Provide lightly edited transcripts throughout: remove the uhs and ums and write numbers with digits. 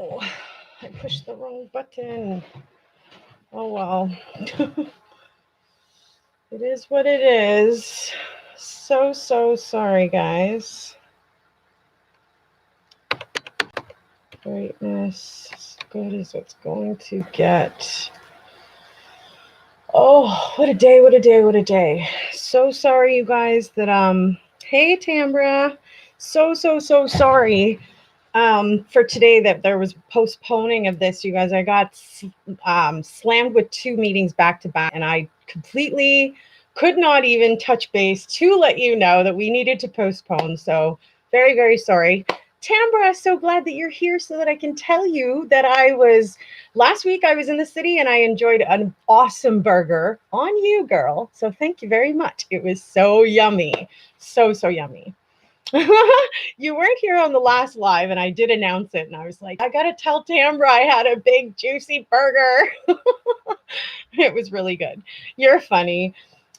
no, I pushed the wrong button. Oh well. It is what it is. So sorry, guys. Brightness as good as it's going to get. Oh, what a day, what a day, what a day. So sorry, you guys, that hey Tambra. So sorry for today that there was postponing of this, you guys. I got slammed with 2 meetings back to back, and I completely could not even touch base to let you know that we needed to postpone. So very sorry. Tambra, so glad that you're here so that I can tell you that last week I was in the city and I enjoyed an awesome burger on you, girl. So thank you very much. It was so yummy. So yummy. You weren't here on the last live, and I did announce it, and I was like, I gotta tell Tambra I had a big juicy burger. It was really good. You're funny.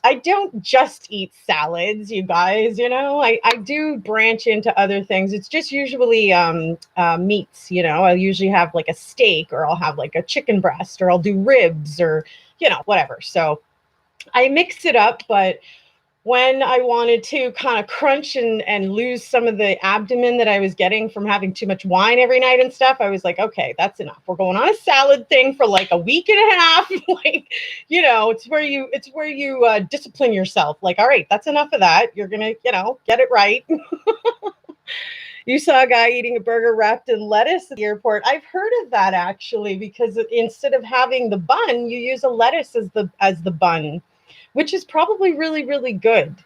I don't just eat salads, you guys. I do branch into other things. It's just usually meats. I'll usually have like a steak, or I'll have like a chicken breast, or I'll do ribs, or whatever. So I mix it up, but when I wanted to kind of crunch and lose some of the abdomen that I was getting from having too much wine every night and stuff, I was like, okay, that's enough. We're going on a salad thing for like a week and a half. Like, it's where you discipline yourself. Like, all right, that's enough of that. You're gonna, get it right. You saw a guy eating a burger wrapped in lettuce at the airport. I've heard of that actually, because instead of having the bun, you use a lettuce as the bun, which is probably really good.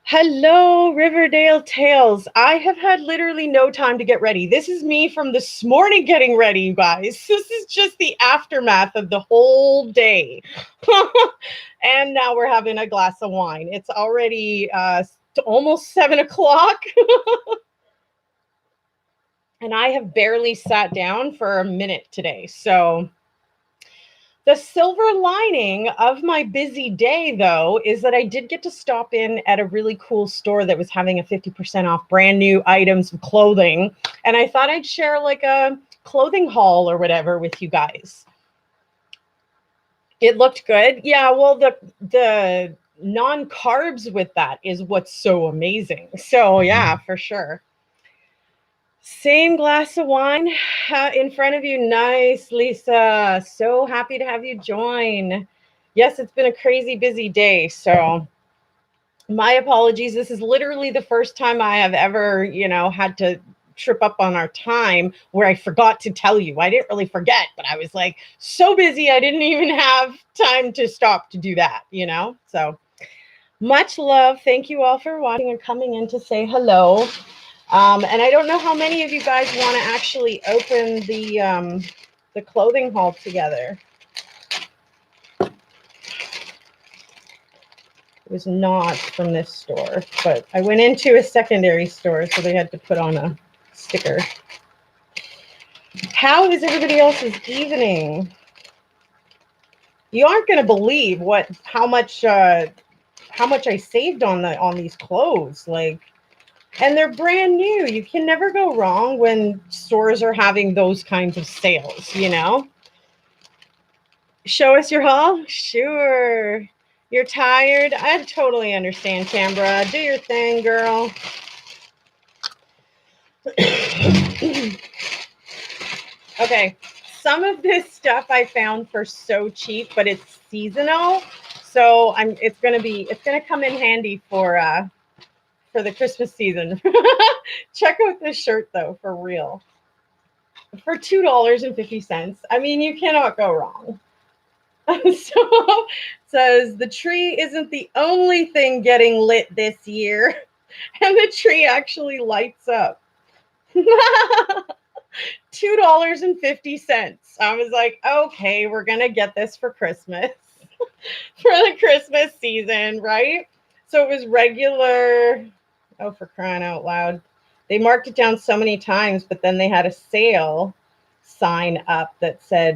Hello, Riverdale Tales. I have had literally no time to get ready. This is me from this morning getting ready, you guys. This is just the aftermath of the whole day. And now we're having a glass of wine. It's already almost 7 o'clock. And I have barely sat down for a minute today. So the silver lining of my busy day, though, is that I did get to stop in at a really cool store that was having a 50% off brand new items of clothing. And I thought I'd share like a clothing haul or whatever with you guys. It looked good. Yeah, well, the non-carbs with that is what's so amazing. So yeah, for sure. Same glass of wine in front of you. Nice, Lisa. So happy to have you join. Yes, it's been a crazy busy day. So my apologies. This is literally the first time I have ever, had to trip up on our time where I forgot to tell you. I didn't really forget, but I was like so busy. I didn't even have time to stop to do that, So much love. Thank you all for watching and coming in to say hello. And I don't know how many of you guys want to actually open the clothing haul together. It was not from this store, but I went into a secondary store, so they had to put on a sticker. How is everybody else's evening? You aren't going to believe how much I saved on these clothes. And they're brand new. You can never go wrong when stores are having those kinds of sales, Show us your haul? Sure. You're tired? I totally understand, Tambra. Do your thing, girl. Okay. Some of this stuff I found for so cheap, but it's seasonal. So it's gonna come in handy for the Christmas season. Check out this shirt though, for real. For $2.50. I mean, you cannot go wrong. So it says the tree isn't the only thing getting lit this year. And the tree actually lights up. $2.50. I was like, okay, we're gonna get this for Christmas. For the Christmas season, right? So it was regular. Oh, for crying out loud. They marked it down so many times, but then they had a sale sign up that said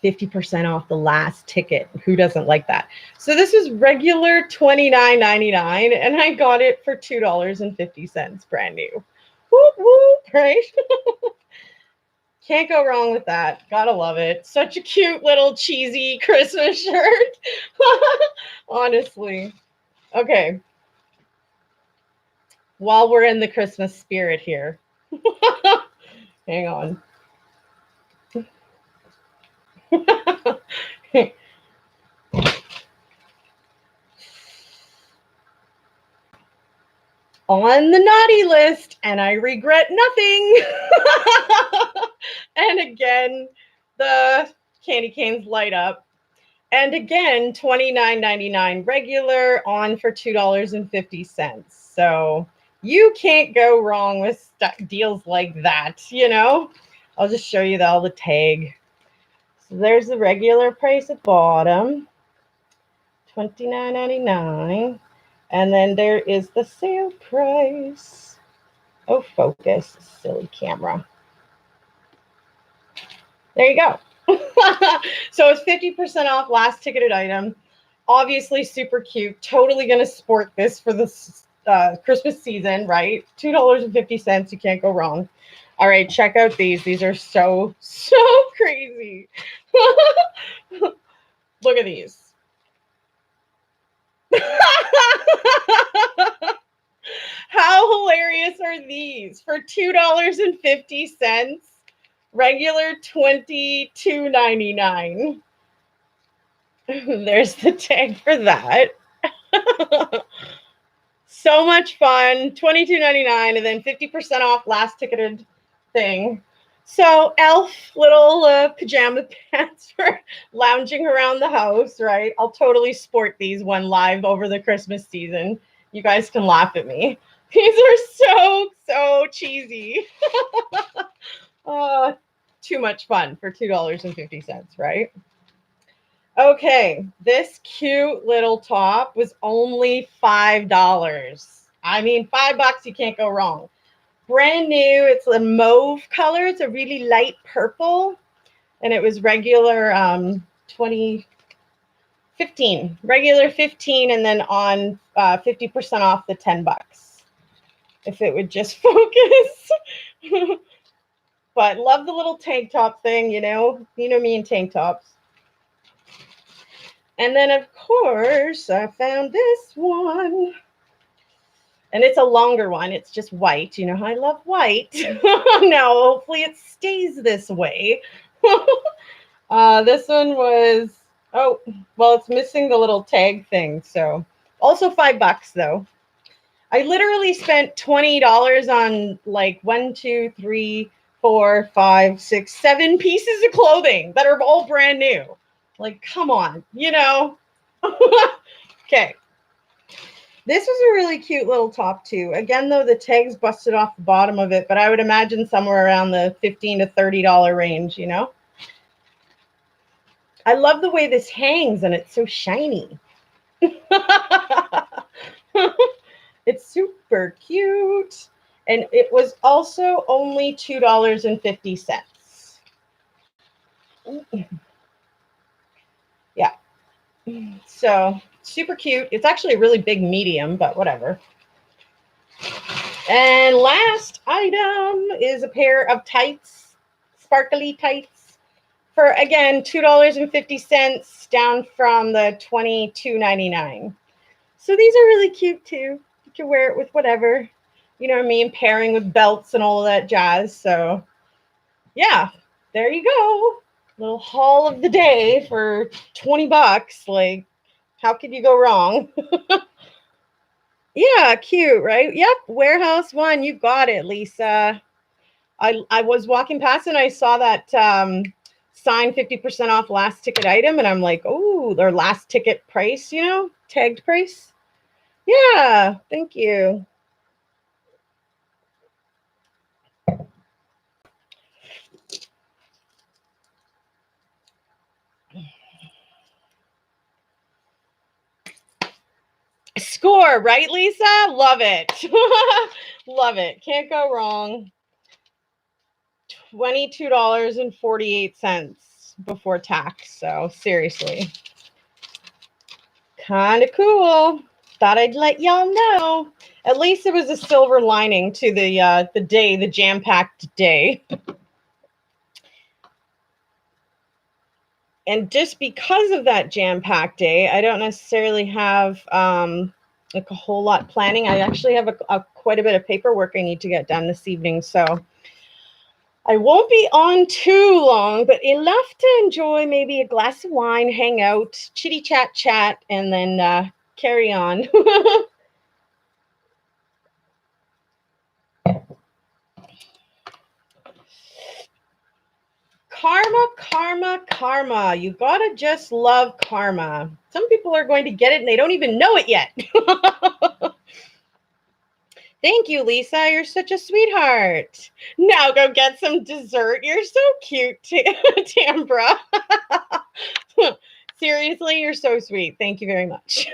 50% off the last ticket. Who doesn't like that? So this was regular $29.99, and I got it for $2.50, brand new. Whoop, whoop, right? Can't go wrong with that. Gotta love it. Such a cute little cheesy Christmas shirt. Honestly. Okay. While we're in the Christmas spirit here. Hang on. On the naughty list, and I regret nothing. And again, the candy canes light up. And again, $29.99 regular, on for $2.50. So you can't go wrong with deals like that, you know? I'll just show you all the tag. So there's the regular price at bottom, $29.99. And then there is the sale price. Oh, focus, silly camera. There you go. So it's 50% off last ticketed item. Obviously super cute. Totally going to sport this for the Christmas season, right? $2.50. You can't go wrong. All right, check out these. These are so crazy. Look at these. How hilarious are these? For $2.50, regular $22.99. There's the tag for that. So much fun. $22.99 and then 50% off last ticketed thing. So elf little pajama pants for lounging around the house, right? I'll totally sport these one live over the Christmas season. You guys can laugh at me. These are so cheesy. Too much fun for $2.50, right? Okay, this cute little top was only $5. I mean, $5, you can't go wrong. Brand new. It's a mauve color. It's a really light purple, and it was regular $15. Regular $15, and then on 50% off the $10. If it would just focus. But love the little tank top thing, you know me and tank tops. And then, of course, I found this one. And it's a longer one. It's just white. You know how I love white. Now, hopefully it stays this way. This one was, oh, well, it's missing the little tag thing. So also $5, though. I literally spent $20 on like 1, 2, 3, 4, 5, 6, 7 pieces of clothing that are all brand new. Like, come on, you know. Okay. This was a really cute little top too. Again, though, the tags busted off the bottom of it, but I would imagine somewhere around the $15 to $30 range, you know. I love the way this hangs, and it's so shiny. It's super cute. And it was also only $2.50. Yeah. So super cute. It's actually a really big medium, but whatever. And last item is a pair of tights, sparkly tights, for again $2.50, down from the $22.99. So these are really cute too. You can wear it with whatever, you know what I mean, pairing with belts and all of that jazz. So yeah, there you go. Little haul of the day for $20. Like, how could you go wrong? Yeah, cute, right? Yep, Warehouse One. You got it, Lisa. I was walking past and I saw that sign 50% off last ticket item, and I'm like, oh, their last ticket price, you know, tagged price. Yeah, thank you. Score, right, Lisa? Love it. Love it. Can't go wrong. $22.48 before tax. So seriously, kind of cool. Thought I'd let y'all know. At least it was a silver lining to the day, the jam-packed day. And just because of that jam-packed day, I don't necessarily have like a whole lot planning. I actually have quite a bit of paperwork I need to get done this evening, so I won't be on too long, but enough to enjoy maybe a glass of wine, hang out, chitty chat, and then carry on. Karma. You gotta just love karma. Some people are going to get it and they don't even know it yet. Thank you, Lisa. You're such a sweetheart. Now go get some dessert. You're so cute, Tambra. Seriously, you're so sweet. Thank you very much.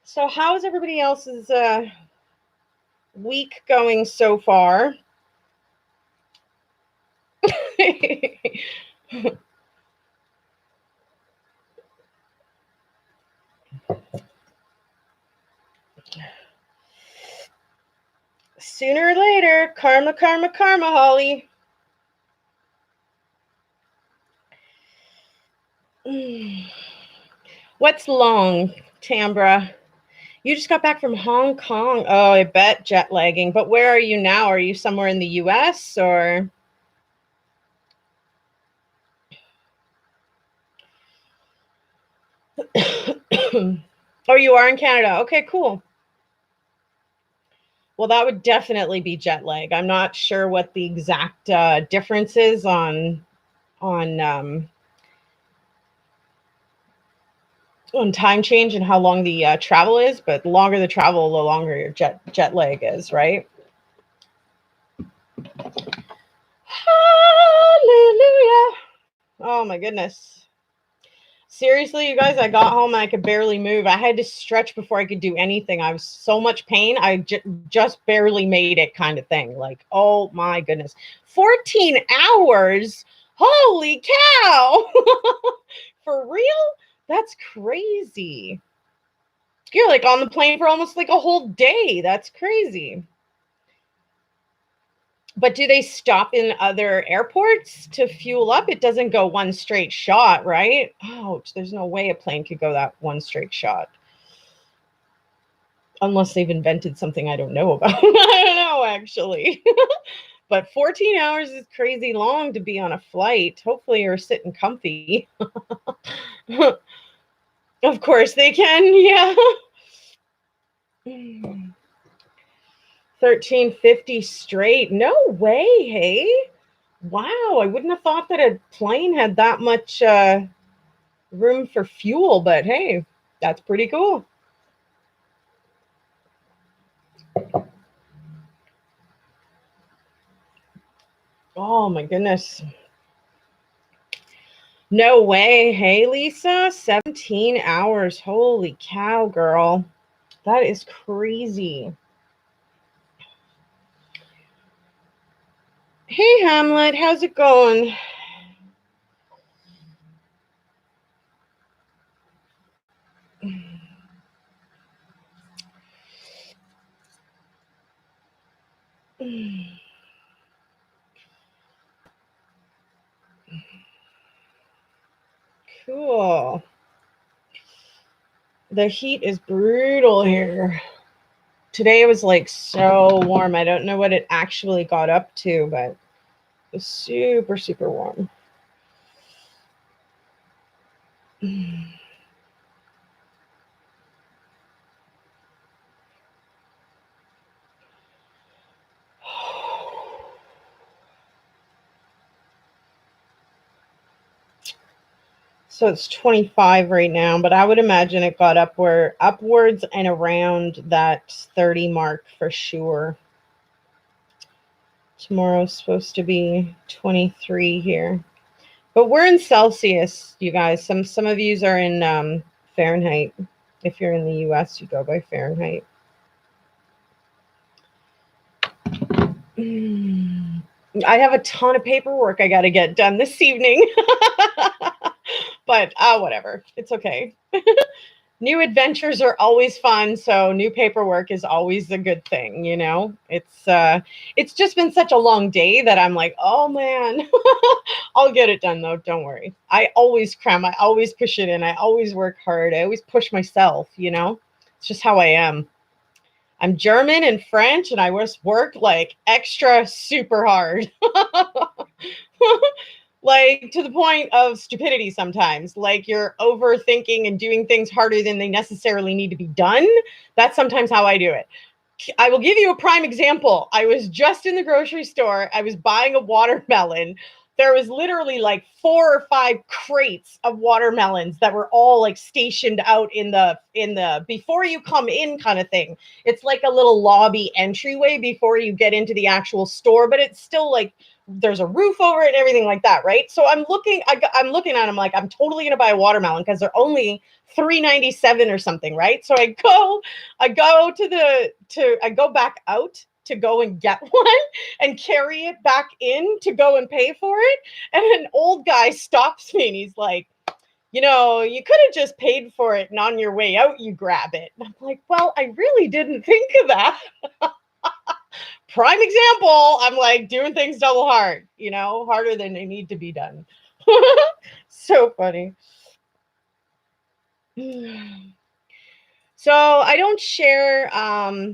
So how's everybody else's week going so far? Sooner or later, karma, Holly. What's long, Tambra? You just got back from Hong Kong. Oh, I bet jet lagging. But where are you now? Are you somewhere in the US or? Oh, you are in Canada. Okay, cool. Well, that would definitely be jet lag. I'm not sure what the exact difference is on time change and how long the travel is, but the longer the travel, the longer your jet lag is, right? Hallelujah. Oh my goodness. Seriously, you guys, I got home and I could barely move. I had to stretch before I could do anything. I was so much pain. I just barely made it, kind of thing. Like, oh my goodness. 14 hours? Holy cow. For real? That's crazy. You're like on the plane for almost like a whole day. That's crazy. But do they stop in other airports to fuel up? It doesn't go one straight shot, right? Ouch, there's no way a plane could go that one straight shot. Unless they've invented something I don't know about. I don't know, actually. But 14 hours is crazy long to be on a flight. Hopefully you're sitting comfy. Of course they can, yeah. 1350 straight. No way, hey? Wow, I wouldn't have thought that a plane had that much room for fuel, but hey, that's pretty cool. Oh my goodness. No way. Hey, Lisa, 17 hours. Holy cow, girl. That is crazy. Hey, Hamlet, how's it going? Cool. The heat is brutal here. Today it was like so warm. I don't know what it actually got up to, but it was super, super warm. So it's 25 right now, but I would imagine it got upwards and around that 30 mark for sure. Tomorrow's supposed to be 23 here. But we're in Celsius, you guys. Some of yous are in Fahrenheit. If you're in the US, you go by Fahrenheit. I have a ton of paperwork I got to get done this evening. But whatever. It's okay. New adventures are always fun, so new paperwork is always a good thing, you know. It's just been such a long day that I'm like, oh man. I'll get it done though, don't worry. I always cram, I always push it in, I always work hard, I always push myself, you know. It's just how I am. I'm German and French, and I just work like extra super hard. Like to the point of stupidity sometimes. Like you're overthinking and doing things harder than they necessarily need to be done. That's sometimes how I do it. I will give you a prime example. I was just in the grocery store. I was buying a watermelon. There was literally like 4 or 5 crates of watermelons that were all like stationed out in the before you come in kind of thing. It's like a little lobby entryway before you get into the actual store, but it's still like there's a roof over it and everything like that, right? So I'm looking at them like I'm totally gonna buy a watermelon because they're only $3.97 or something, right? So I go back out to go and get one and carry it back in to go and pay for it. And an old guy stops me and he's like, you know, you could have just paid for it and on your way out you grab it. And I'm like, well, I really didn't think of that. Prime example, I'm like doing things double hard, you know, harder than they need to be done. So funny. So I don't share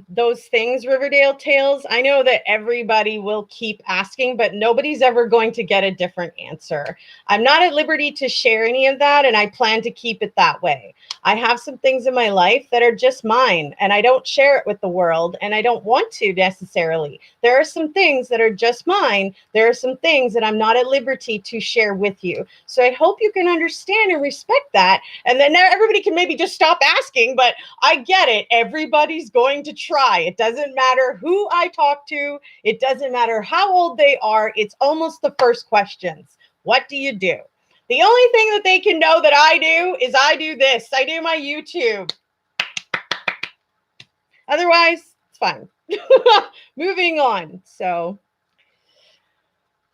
those things, Riverdale Tales. I know that everybody will keep asking, but nobody's ever going to get a different answer. I'm not at liberty to share any of that, and I plan to keep it that way. I have some things in my life that are just mine, and I don't share it with the world, and I don't want to necessarily. There are some things that are just mine. There are some things that I'm not at liberty to share with you. So I hope you can understand and respect that, and then everybody can maybe just stop asking, but I get it. Everybody's going to try. It doesn't matter who I talk to. It doesn't matter how old they are. It's almost the first questions. What do you do? The only thing that they can know that I do is I do this. I do my YouTube. Otherwise, it's fine. Moving on. So,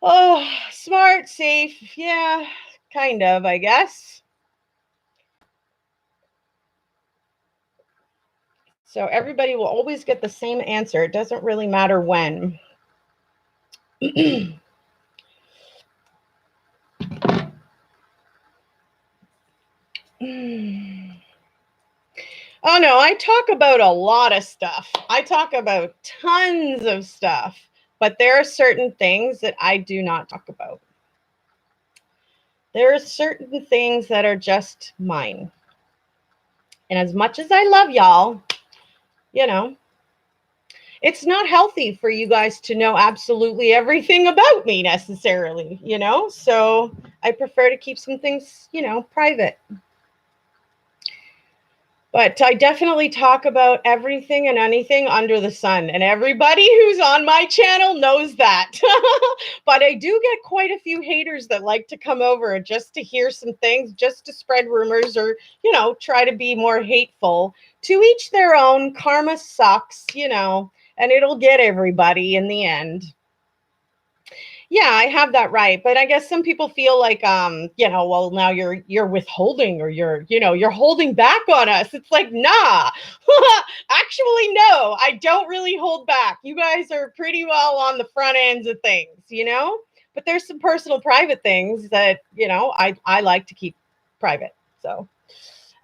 oh, smart, safe. Yeah, kind of, I guess. So everybody will always get the same answer. It doesn't really matter when. Oh no, I talk about a lot of stuff. I talk about tons of stuff, but there are certain things that I do not talk about. There are certain things that are just mine. And as much as I love y'all, you know, it's not healthy for you guys to know absolutely everything about me necessarily, you know? So I prefer to keep some things, you know, private. But I definitely talk about everything and anything under the sun. And everybody who's on my channel knows that. But I do get quite a few haters that like to come over just to hear some things, just to spread rumors or, you know, try to be more hateful. To each their own. Karma sucks, you know, and it'll get everybody in the end. Yeah, I have that right. But I guess some people feel like you know, well now you're withholding or you're holding back on us. It's like, nah. Actually, no, I don't really hold back. You guys are pretty well on the front ends of things, you know? But there's some personal private things that, you know, I like to keep private. So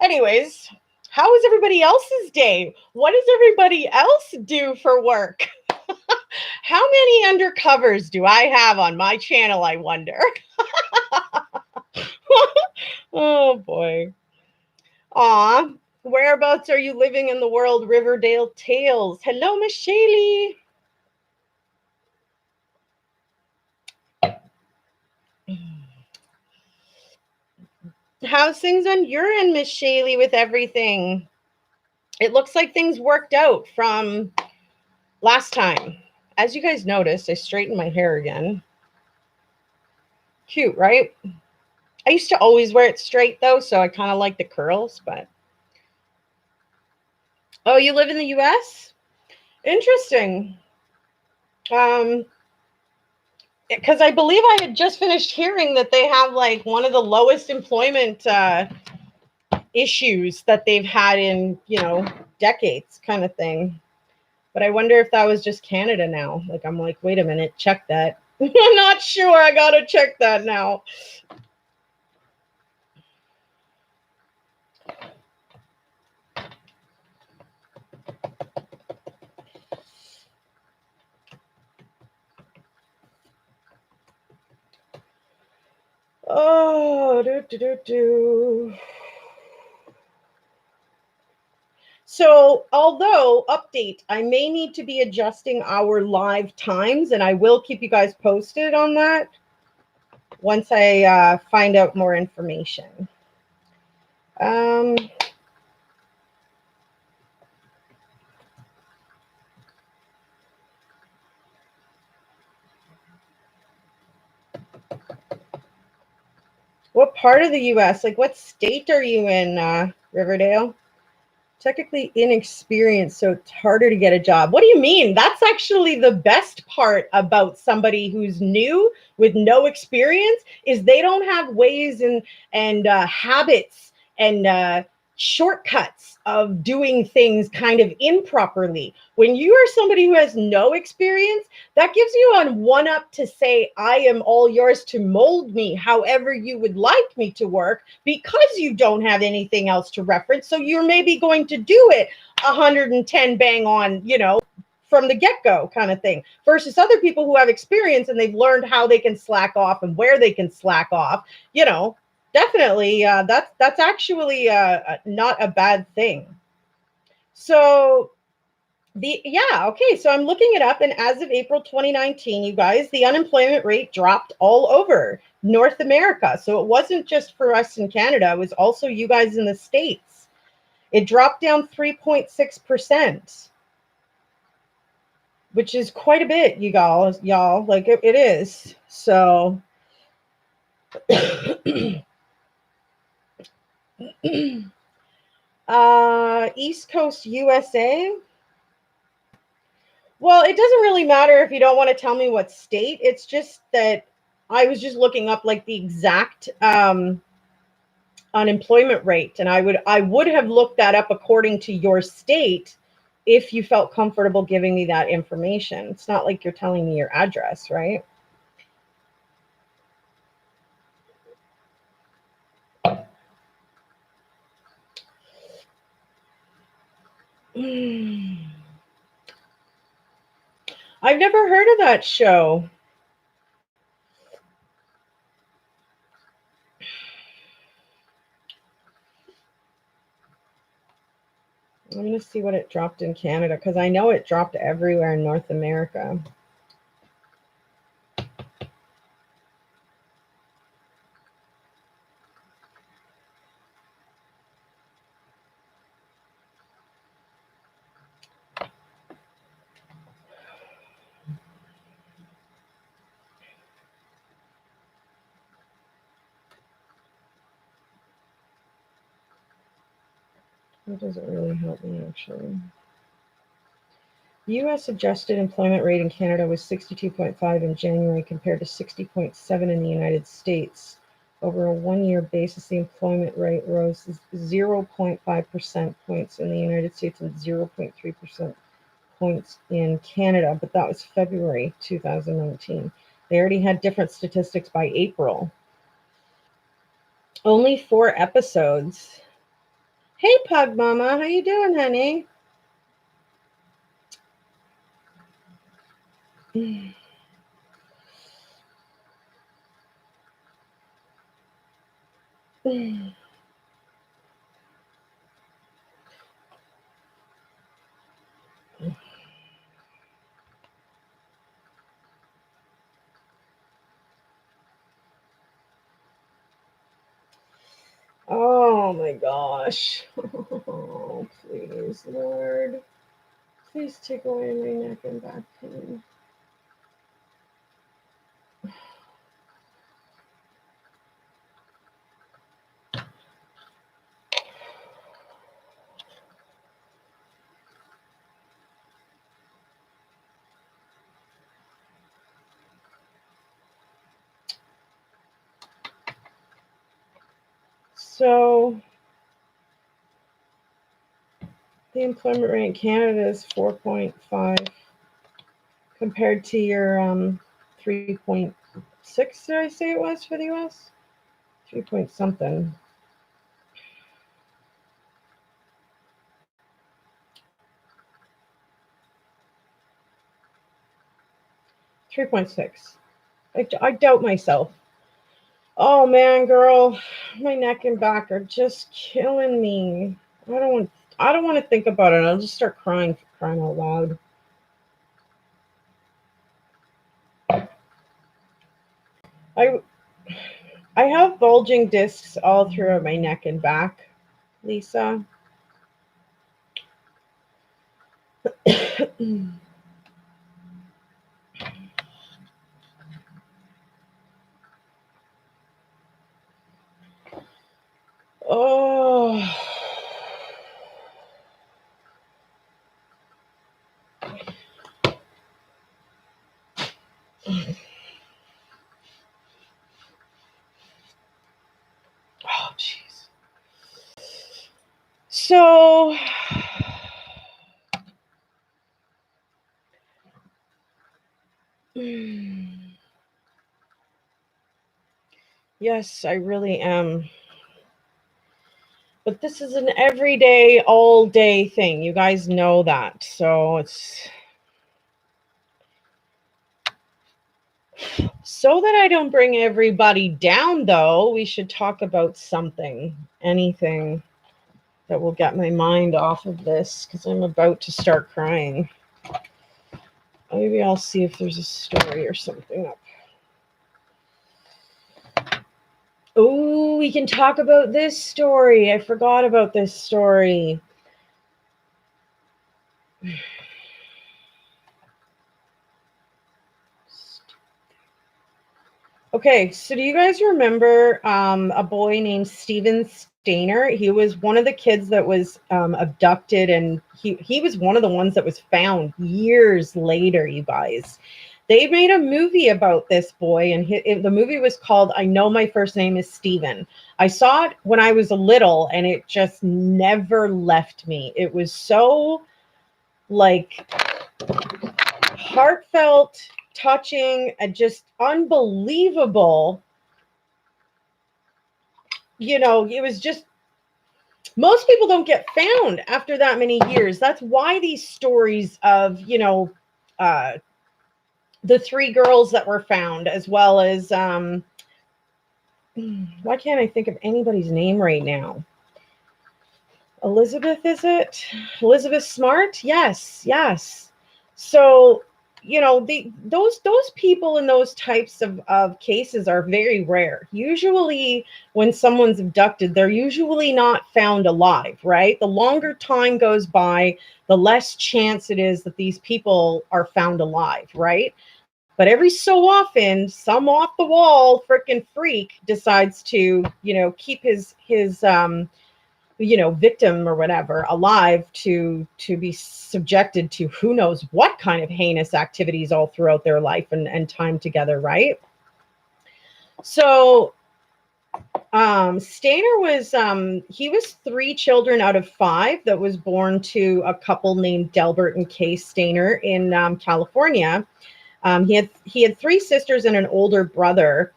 anyways, how is everybody else's day? What does everybody else do for work? How many undercovers do I have on my channel, I wonder? Oh boy. Aw. Whereabouts are you living in the world, Riverdale Tales? Hello, Miss Shaylee. How's things on your end, Miss Shaylee, with everything? It looks like things worked out from last time. As you guys noticed, I straightened my hair again. Cute, right? I used to always wear it straight though, so I kind of like the curls, but oh, you live in the US? Interesting. Because I believe I had just finished hearing that they have like one of the lowest employment issues that they've had in, decades kind of thing. But I wonder if that was just Canada now. Like, I'm like, wait a minute, check that. I'm not sure. I got to check that now. Oh, do. So, although update, I may need to be adjusting our live times, and I will keep you guys posted on that once I find out more information. What part of the U.S.? Like, what state are you in, Riverdale? Technically inexperienced, so it's harder to get a job. What do you mean? That's actually the best part about somebody who's new with no experience is they don't have ways and habits and shortcuts of doing things kind of improperly. When you are somebody who has no experience, that gives you a one up to say, I am all yours to mold me however you would like me to work because you don't have anything else to reference. So you're maybe going to do it 110 bang on, from the get-go kind of thing, versus other people who have experience and they've learned how they can slack off and where they can slack off. Definitely that's actually not a bad thing. So so I'm looking it up, and as of April 2019, you guys, the unemployment rate dropped all over North America. So it wasn't just for us in Canada, it was also you guys in the States. It dropped down 3.6%, which is quite a bit, y'all. Like it is. So East Coast USA. Well, it doesn't really matter if you don't want to tell me what state. It's just that I was just looking up like the exact unemployment rate, and I would have looked that up according to your state if you felt comfortable giving me that information. It's not like you're telling me your address, right? I've never heard of that show. I'm going to see what it dropped in Canada, because I know it dropped everywhere in North America. That doesn't really help me, actually. The U.S. adjusted employment rate in Canada was 62.5 in January compared to 60.7 in the United States. Over a one-year basis, the employment rate rose 0.5% points in the United States and 0.3% points in Canada, but that was February 2019. They already had different statistics by April. Only 4 episodes. Hey, Pug Mama, how you doing, honey? Oh my gosh. Oh, please, Lord. Please take away my neck and back pain. So The employment rate in Canada is 4.5 compared to your 3.6, did I say it was for the US? 3 point something. $3.6. I doubt myself. Oh man, girl, my neck and back are just killing me. I don't want to think about it. I'll just start crying out loud. I have bulging discs all throughout my neck and back, Lisa. Oh. Oh, jeez. So, yes, I really am. But this is an everyday, all day thing. You guys know that. So it's so that I don't bring everybody down, though, we should talk about something, anything that will get my mind off of this because I'm about to start crying. Maybe I'll see if there's a story or something up. Oh, we can talk about this story. I forgot about this story. Okay, so do you guys remember a boy named Steven Stayner? He was one of the kids that was abducted, and he was one of the ones that was found years later, you guys. They made a movie about this boy, and the movie was called I Know My First Name is Steven. I saw it when I was little, and it just never left me. It was so, like, heartfelt, touching, and just unbelievable. You know, it was just, most people don't get found after that many years. That's why these stories of, you know, the 3 girls that were found, as well as, why can't I think of anybody's name right now? Elizabeth, is it? Elizabeth Smart? Yes. So, you know, those people in those types of cases are very rare. Usually when someone's abducted, they're usually not found alive, right? The longer time goes by, the less chance it is that these people are found alive, right? But every so often, some off the wall freaking freak decides to, you know, keep his you know, victim or whatever alive to be subjected to who knows what kind of heinous activities all throughout their life and time together, right? So Stayner was he was 3 children out of 5 that was born to a couple named Delbert and Kay Stayner in California. He had 3 sisters and an older brother.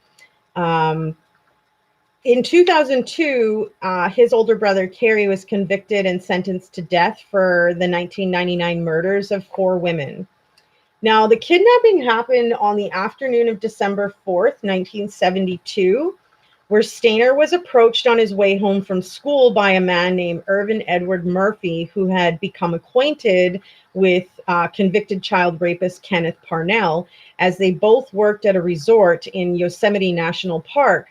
In 2002, his older brother, Kerry, was convicted and sentenced to death for the 1999 murders of 4 women. Now, the kidnapping happened on the afternoon of December 4th, 1972, where Stayner was approached on his way home from school by a man named Irvin Edward Murphy, who had become acquainted with convicted child rapist Kenneth Parnell, as they both worked at a resort in Yosemite National Park.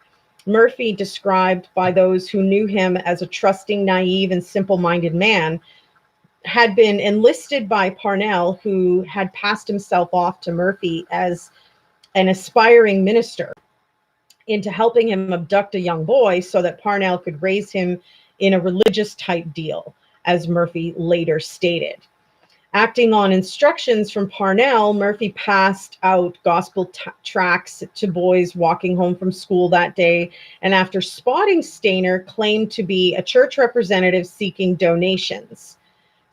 Murphy, described by those who knew him as a trusting, naive, and simple-minded man, had been enlisted by Parnell, who had passed himself off to Murphy as an aspiring minister, into helping him abduct a young boy so that Parnell could raise him in a religious type deal, as Murphy later stated. Acting on instructions from Parnell, Murphy passed out gospel tracts to boys walking home from school that day, and after spotting Stayner, claimed to be a church representative seeking donations.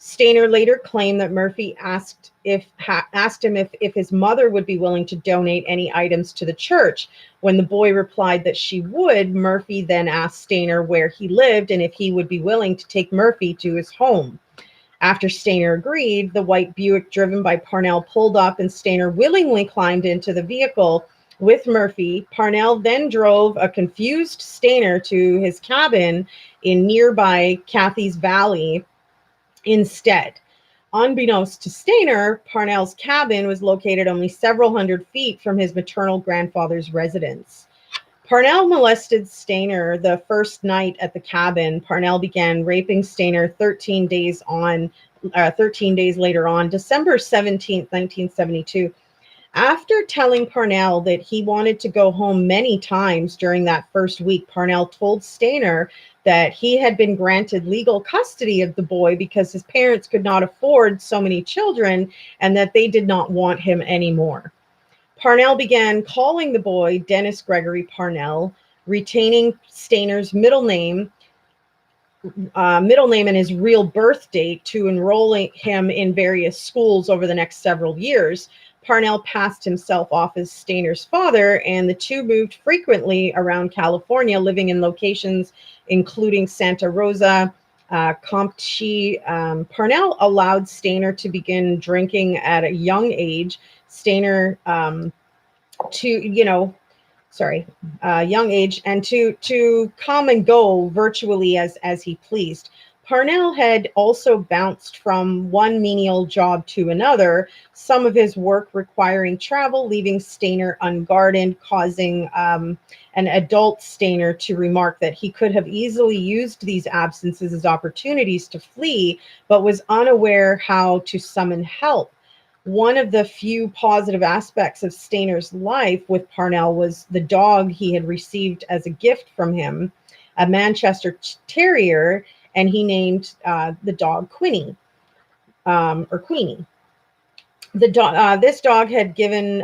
Stayner later claimed that Murphy asked him if his mother would be willing to donate any items to the church. When the boy replied that she would, Murphy then asked Stayner where he lived and if he would be willing to take Murphy to his home. After Stayner agreed, the white Buick driven by Parnell pulled up and Stayner willingly climbed into the vehicle with Murphy. Parnell then drove a confused Stayner to his cabin in nearby Cathy's Valley instead. Unbeknownst to Stayner, Parnell's cabin was located only several hundred feet from his maternal grandfather's residence. Parnell molested Stayner the first night at the cabin. Parnell began raping Stayner 13 days later on, December 17th, 1972. After telling Parnell that he wanted to go home many times during that first week, Parnell told Stayner that he had been granted legal custody of the boy because his parents could not afford so many children and that they did not want him anymore. Parnell began calling the boy Dennis Gregory Parnell, retaining Stayner's middle name and his real birth date to enrolling him in various schools over the next several years. Parnell passed himself off as Stayner's father, and the two moved frequently around California, living in locations including Santa Rosa, Campeche. Parnell allowed Stayner to begin drinking at a young age. Stayner young age, and to come and go virtually as he pleased. Parnell had also bounced from one menial job to another, some of his work requiring travel, leaving Stayner unguarded, causing an adult Stayner to remark that he could have easily used these absences as opportunities to flee, but was unaware how to summon help. One of the few positive aspects of Stayner's life with Parnell was the dog he had received as a gift from him, a Manchester Terrier, and he named the dog Queenie, or Queenie. This dog had been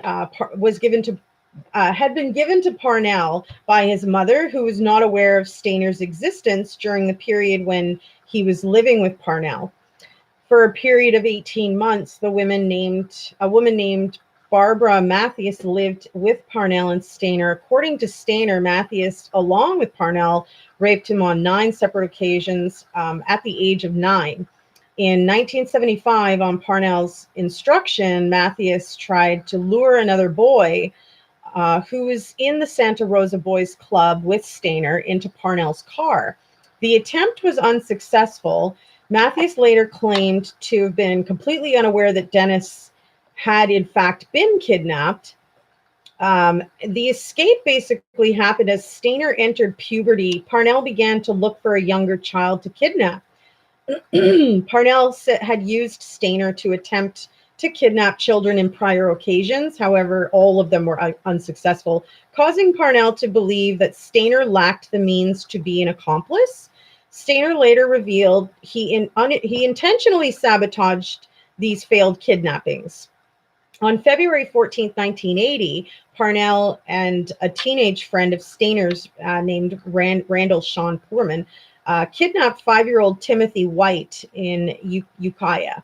given to Parnell by his mother, who was not aware of Stayner's existence during the period when he was living with Parnell. For a period of 18 months, a woman named Barbara Mathias lived with Parnell and Stayner. According to Stayner, Mathias, along with Parnell, raped him on 9 separate occasions at the age of 9. In 1975, on Parnell's instruction, Mathias tried to lure another boy who was in the Santa Rosa Boys Club with Stayner into Parnell's car. The attempt was unsuccessful. Mathias later claimed to have been completely unaware that Dennis had in fact been kidnapped. The escape basically happened as Stayner entered puberty. Parnell began to look for a younger child to kidnap. Parnell had used Stayner to attempt to kidnap children in prior occasions. However, all of them were unsuccessful, causing Parnell to believe that Stayner lacked the means to be an accomplice. Stayner later revealed he intentionally sabotaged these failed kidnappings. On February 14, 1980, Parnell and a teenage friend of Stayner's named Randall Sean Poorman kidnapped 5-year-old Timothy White in Ukiah.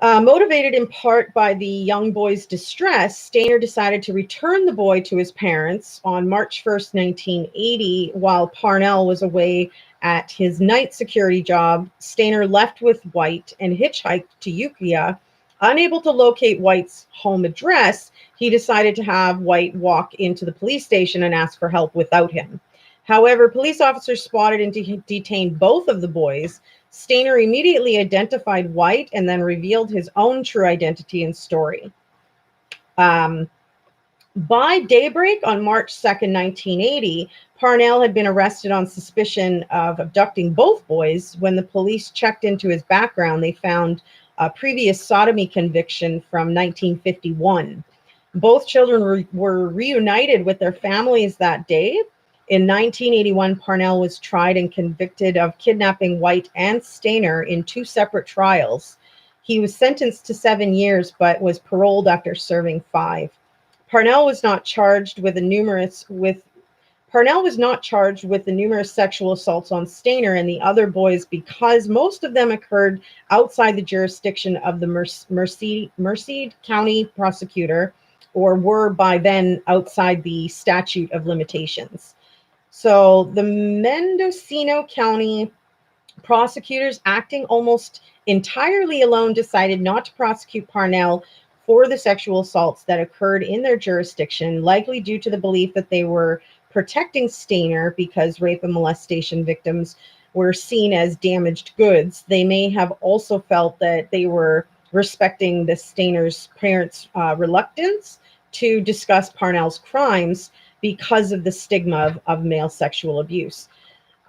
Motivated in part by the young boy's distress, Stayner decided to return the boy to his parents on March 1st, 1980, while Parnell was away at his night security job. Stayner left with White and hitchhiked to Ukiah. Unable to locate White's home address, he decided to have White walk into the police station and ask for help without him. However, police officers spotted and detained both of the boys. Stayner immediately identified White and then revealed his own true identity and story. By daybreak on March 2nd, 1980, Parnell had been arrested on suspicion of abducting both boys. When the police checked into his background, they found a previous sodomy conviction from 1951. Both children were reunited with their families that day. In 1981, Parnell was tried and convicted of kidnapping White and Stayner in 2 separate trials. He was sentenced to 7 years, but was paroled after serving 5. Parnell was not charged with Parnell was not charged with the numerous sexual assaults on Stayner and the other boys because most of them occurred outside the jurisdiction of the Merced County prosecutor, or were by then outside the statute of limitations. So the Mendocino County prosecutors, acting almost entirely alone, decided not to prosecute Parnell for the sexual assaults that occurred in their jurisdiction, likely due to the belief that they were protecting Stayner because rape and molestation victims were seen as damaged goods. They may have also felt that they were respecting the Stayner's parents' reluctance to discuss Parnell's crimes because of the stigma of male sexual abuse.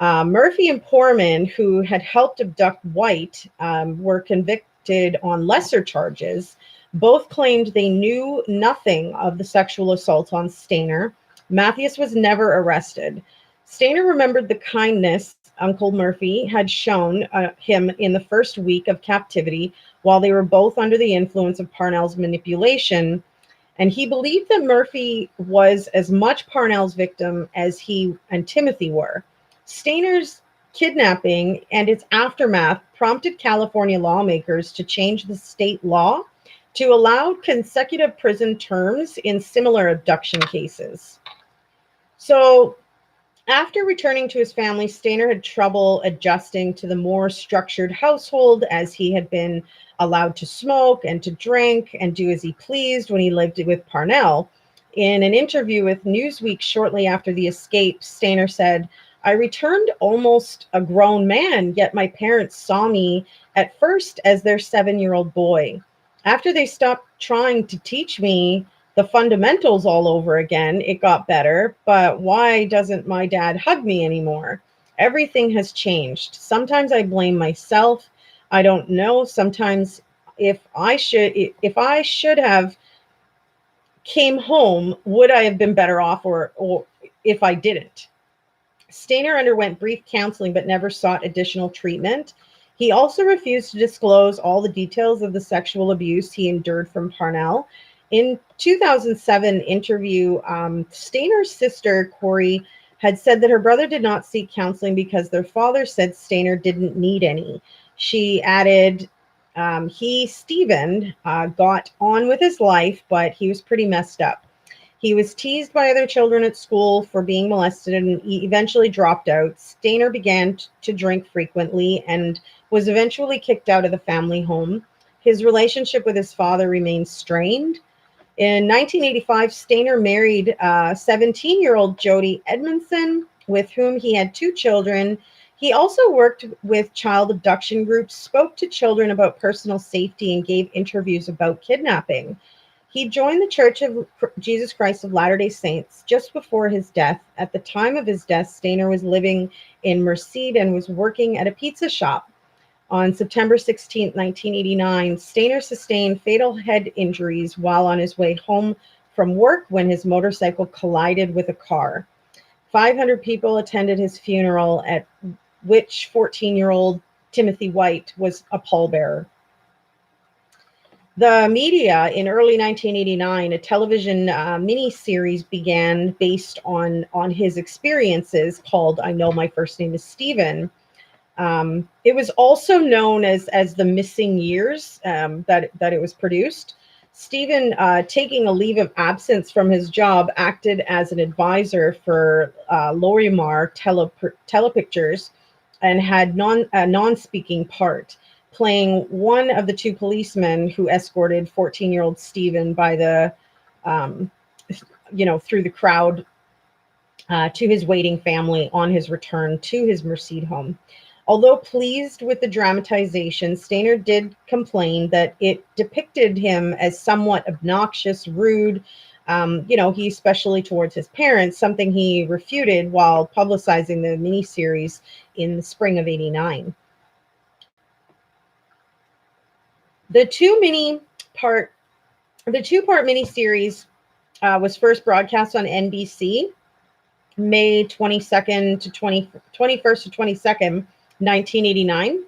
Murphy and Poorman, who had helped abduct White, were convicted on lesser charges. Both claimed they knew nothing of the sexual assault on Stayner. Mathias was never arrested. Stayner remembered the kindness Uncle Murphy had shown him in the first week of captivity while they were both under the influence of Parnell's manipulation. And he believed that Murphy was as much Parnell's victim as he and Timothy were. Stayner's kidnapping and its aftermath prompted California lawmakers to change the state law to allow consecutive prison terms in similar abduction cases. So, after returning to his family, Stayner had trouble adjusting to the more structured household, as he had been allowed to smoke and to drink and do as he pleased when he lived with Parnell. In an interview with Newsweek shortly after the escape, Stayner said, "I returned almost a grown man, yet my parents saw me at first as their 7-year-old boy. After they stopped trying to teach me the fundamentals all over again, it got better. But why doesn't my dad hug me anymore? Everything has changed. Sometimes I blame myself. I don't know. Sometimes if I should have came home, would I have been better off, or if I didn't?" Stayner underwent brief counseling but never sought additional treatment. He also refused to disclose all the details of the sexual abuse he endured from Parnell. In 2007 interview, Stayner's sister, Corey, had said that her brother did not seek counseling because their father said Stayner didn't need any. She added, Stephen, got on with his life, but he was pretty messed up. He was teased by other children at school for being molested and he eventually dropped out. Stayner began to drink frequently and was eventually kicked out of the family home. His relationship with his father remained strained. In 1985, Stayner married 17-year-old Jody Edmondson, with whom he had 2 children. He also worked with child abduction groups, spoke to children about personal safety, and gave interviews about kidnapping. He joined the Church of Jesus Christ of Latter-day Saints just before his death. At the time of his death, Stayner was living in Merced and was working at a pizza shop. On September 16, 1989, Stayner sustained fatal head injuries while on his way home from work when his motorcycle collided with a car. 500 people attended his funeral, at which 14-year-old Timothy White was a pallbearer. The media in early 1989, a television mini-series began based on his experiences called I Know My First Name is Steven. It was also known as the Missing Years that it was produced. Stephen, taking a leave of absence from his job, acted as an advisor for Lorimar Telepictures and had a non-speaking part, playing one of the 2 policemen who escorted 14-year-old Stephen by the, through the crowd to his waiting family on his return to his Merced home. Although pleased with the dramatization, Stayner did complain that it depicted him as somewhat obnoxious, rude, he especially towards his parents, something he refuted while publicizing the miniseries in the spring of '89. The two-part miniseries was first broadcast on NBC May 21st to 22nd, 1989.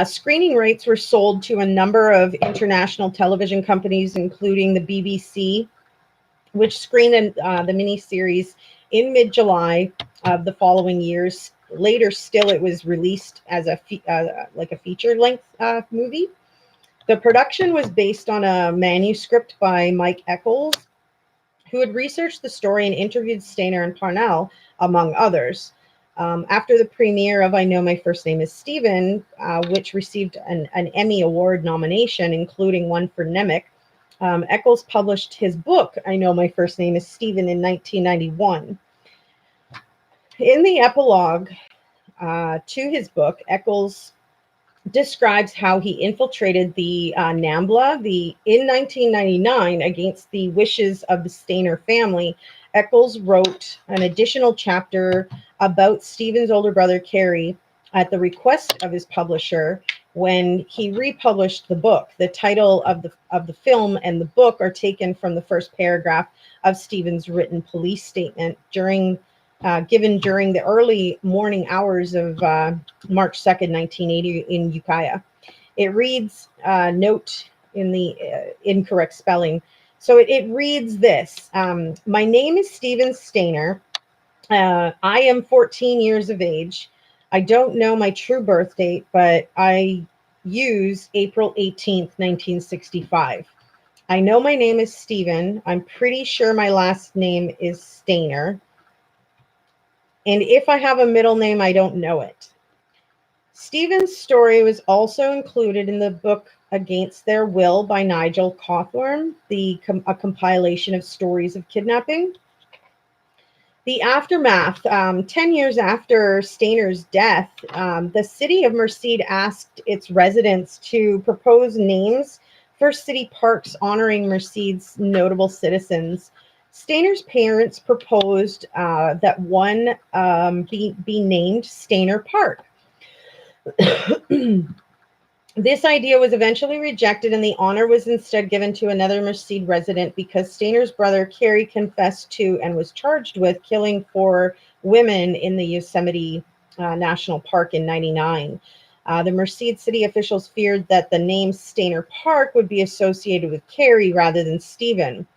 Screening rights were sold to a number of international television companies, including the BBC, which screened the miniseries in mid-July of the following years. Later, still, it was released as a like a feature-length movie. The production was based on a manuscript by Mike Eccles, who had researched the story and interviewed Stayner and Parnell, among others. After the premiere of I Know My First Name is Steven, which received an Emmy Award nomination, including one for Nemec, Eccles published his book, I Know My First Name is Steven, in 1991. In the epilogue to his book, Eccles describes how he infiltrated the NAMBLA in 1999 against the wishes of the Stayner family. Eccles wrote an additional chapter about Stephen's older brother, Carey, at the request of his publisher when he republished the book. The title of the film and the book are taken from the first paragraph of Stephen's written police statement given during the early morning hours of March 2nd, 1980 in Ukiah. It reads, note in the incorrect spelling. So it reads this: my name is Stephen Stayner. I am 14 years of age. I don't know my true birth date, but I use April 18th, 1965. I know my name is Stephen. I'm pretty sure my last name is Stayner. And if I have a middle name, I don't know it. Stephen's story was also included in the book Against Their Will by Nigel Cawthorne, a compilation of stories of kidnapping. The aftermath, 10 years after Stayner's death, the city of Merced asked its residents to propose names for city parks honoring Merced's notable citizens. Stayner's parents proposed that one be named Stayner Park. This idea was eventually rejected, and the honor was instead given to another Merced resident because Stayner's brother Carey confessed to and was charged with killing 4 women in the Yosemite National Park in '99. The Merced city officials feared that the name Stayner Park would be associated with Carey rather than Stephen.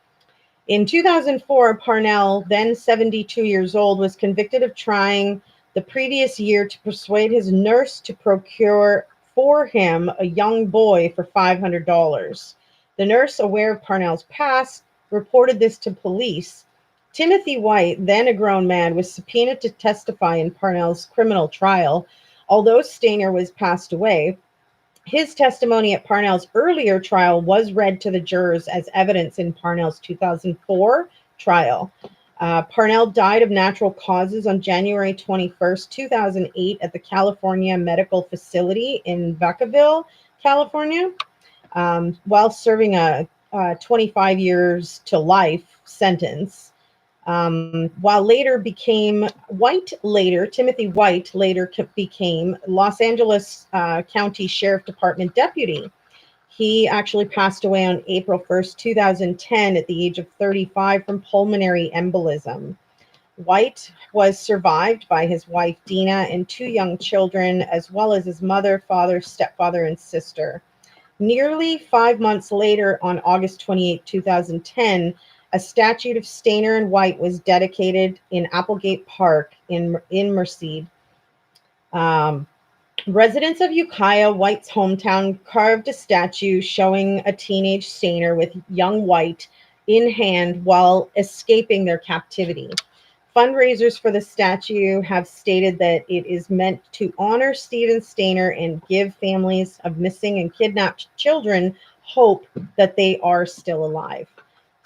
In 2004, Parnell, then 72 years old, was convicted of trying the previous year to persuade his nurse to procure for him a young boy for $500. The nurse, aware of Parnell's past, reported this to police. Timothy White, then a grown man, was subpoenaed to testify in Parnell's criminal trial. Although Stayner was passed away, his testimony at Parnell's earlier trial was read to the jurors as evidence in Parnell's 2004 trial. Parnell died of natural causes on January 21st, 2008 at the California Medical Facility in Vacaville, California, while serving a 25 years to life sentence. While Timothy White later became Los Angeles County Sheriff Department deputy. He actually passed away on April 1st, 2010 at the age of 35 from pulmonary embolism. White was survived by his wife, Dina, and 2 young children, as well as his mother, father, stepfather, and sister. Nearly 5 months later, on August 28, 2010, a statue of Stayner and White was dedicated in Applegate Park in Merced. Residents of Ukiah, White's hometown, carved a statue showing a teenage Stayner with young White in hand while escaping their captivity. Fundraisers for the statue have stated that it is meant to honor Stephen Stayner and give families of missing and kidnapped children hope that they are still alive.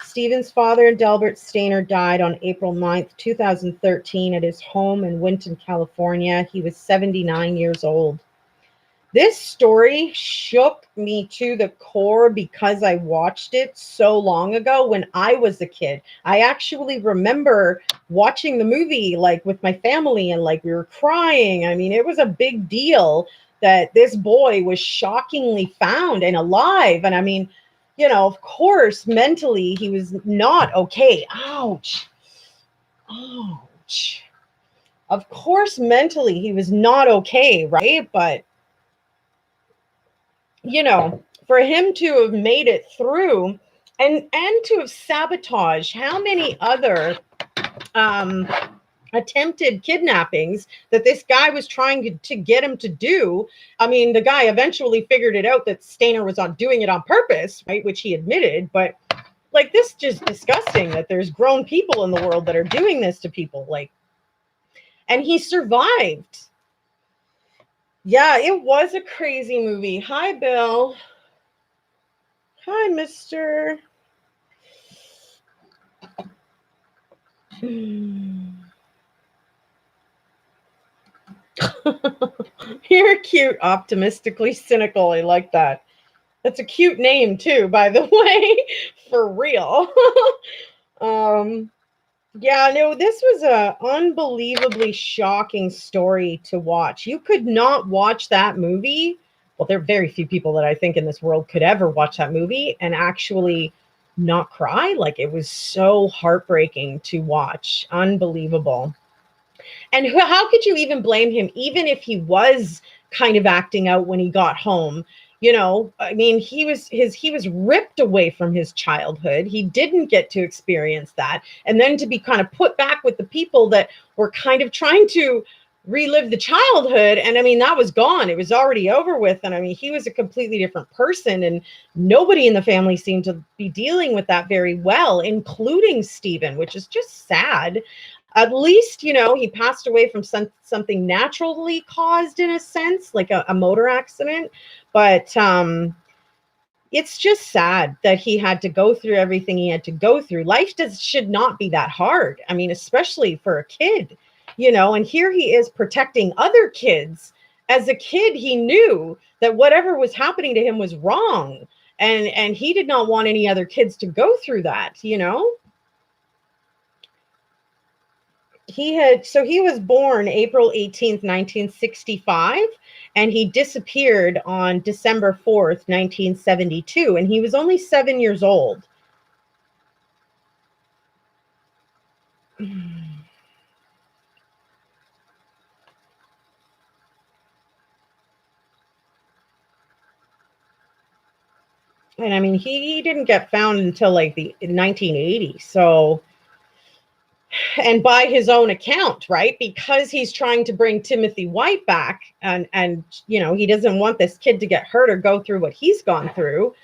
Stephen's father, Delbert Stayner, died on April 9th, 2013 at his home in Winton, California. He was 79 years old. This story shook me to the core because I watched it so long ago when I was a kid. I actually remember watching the movie like with my family and like we were crying. I mean, it was a big deal that this boy was shockingly found and alive. And I mean, you know, of course, mentally he was not okay. Ouch. Ouch. Of course, mentally he was not okay, right? But, you know, for him to have made it through and to have sabotaged how many other attempted kidnappings that this guy was trying to get him to do. I mean, the guy eventually figured it out that Stayner was on doing it on purpose, right? Which he admitted, but like, this is just disgusting that there's grown people in the world that are doing this to people. Like, and he survived. Yeah, it was a crazy movie. Hi, Bill. Hi, Mister. You're cute, optimistically cynical. I like that. That's a cute name too, by the way, for real. Yeah, no, this was a unbelievably shocking story to watch. You could not watch that movie. Well, there are very few people that I think in this world could ever watch that movie and actually not cry. Like, it was so heartbreaking to watch. Unbelievable. And how could you even blame him, even if he was kind of acting out when he got home? You know, I mean, he was ripped away from his childhood. He didn't get to experience that. And then to be kind of put back with the people that were kind of trying to relive the childhood. And I mean, that was gone. It was already over with. And I mean, he was a completely different person. And nobody in the family seemed to be dealing with that very well, including Stephen, which is just sad. At least, you know, he passed away from something naturally caused, in a sense, like a motor accident. But it's just sad that he had to go through everything he had to go through. Life should not be that hard. I mean, especially for a kid, you know, and here he is protecting other kids. As a kid, he knew that whatever was happening to him was wrong. And he did not want any other kids to go through that, you know? He was born April 18th, 1965, and he disappeared on December 4th, 1972, and he was only 7 years old. And I mean, he didn't get found until like the 1980s. So, and by his own account, right? Because he's trying to bring Timothy White back, and you know, he doesn't want this kid to get hurt or go through what he's gone through.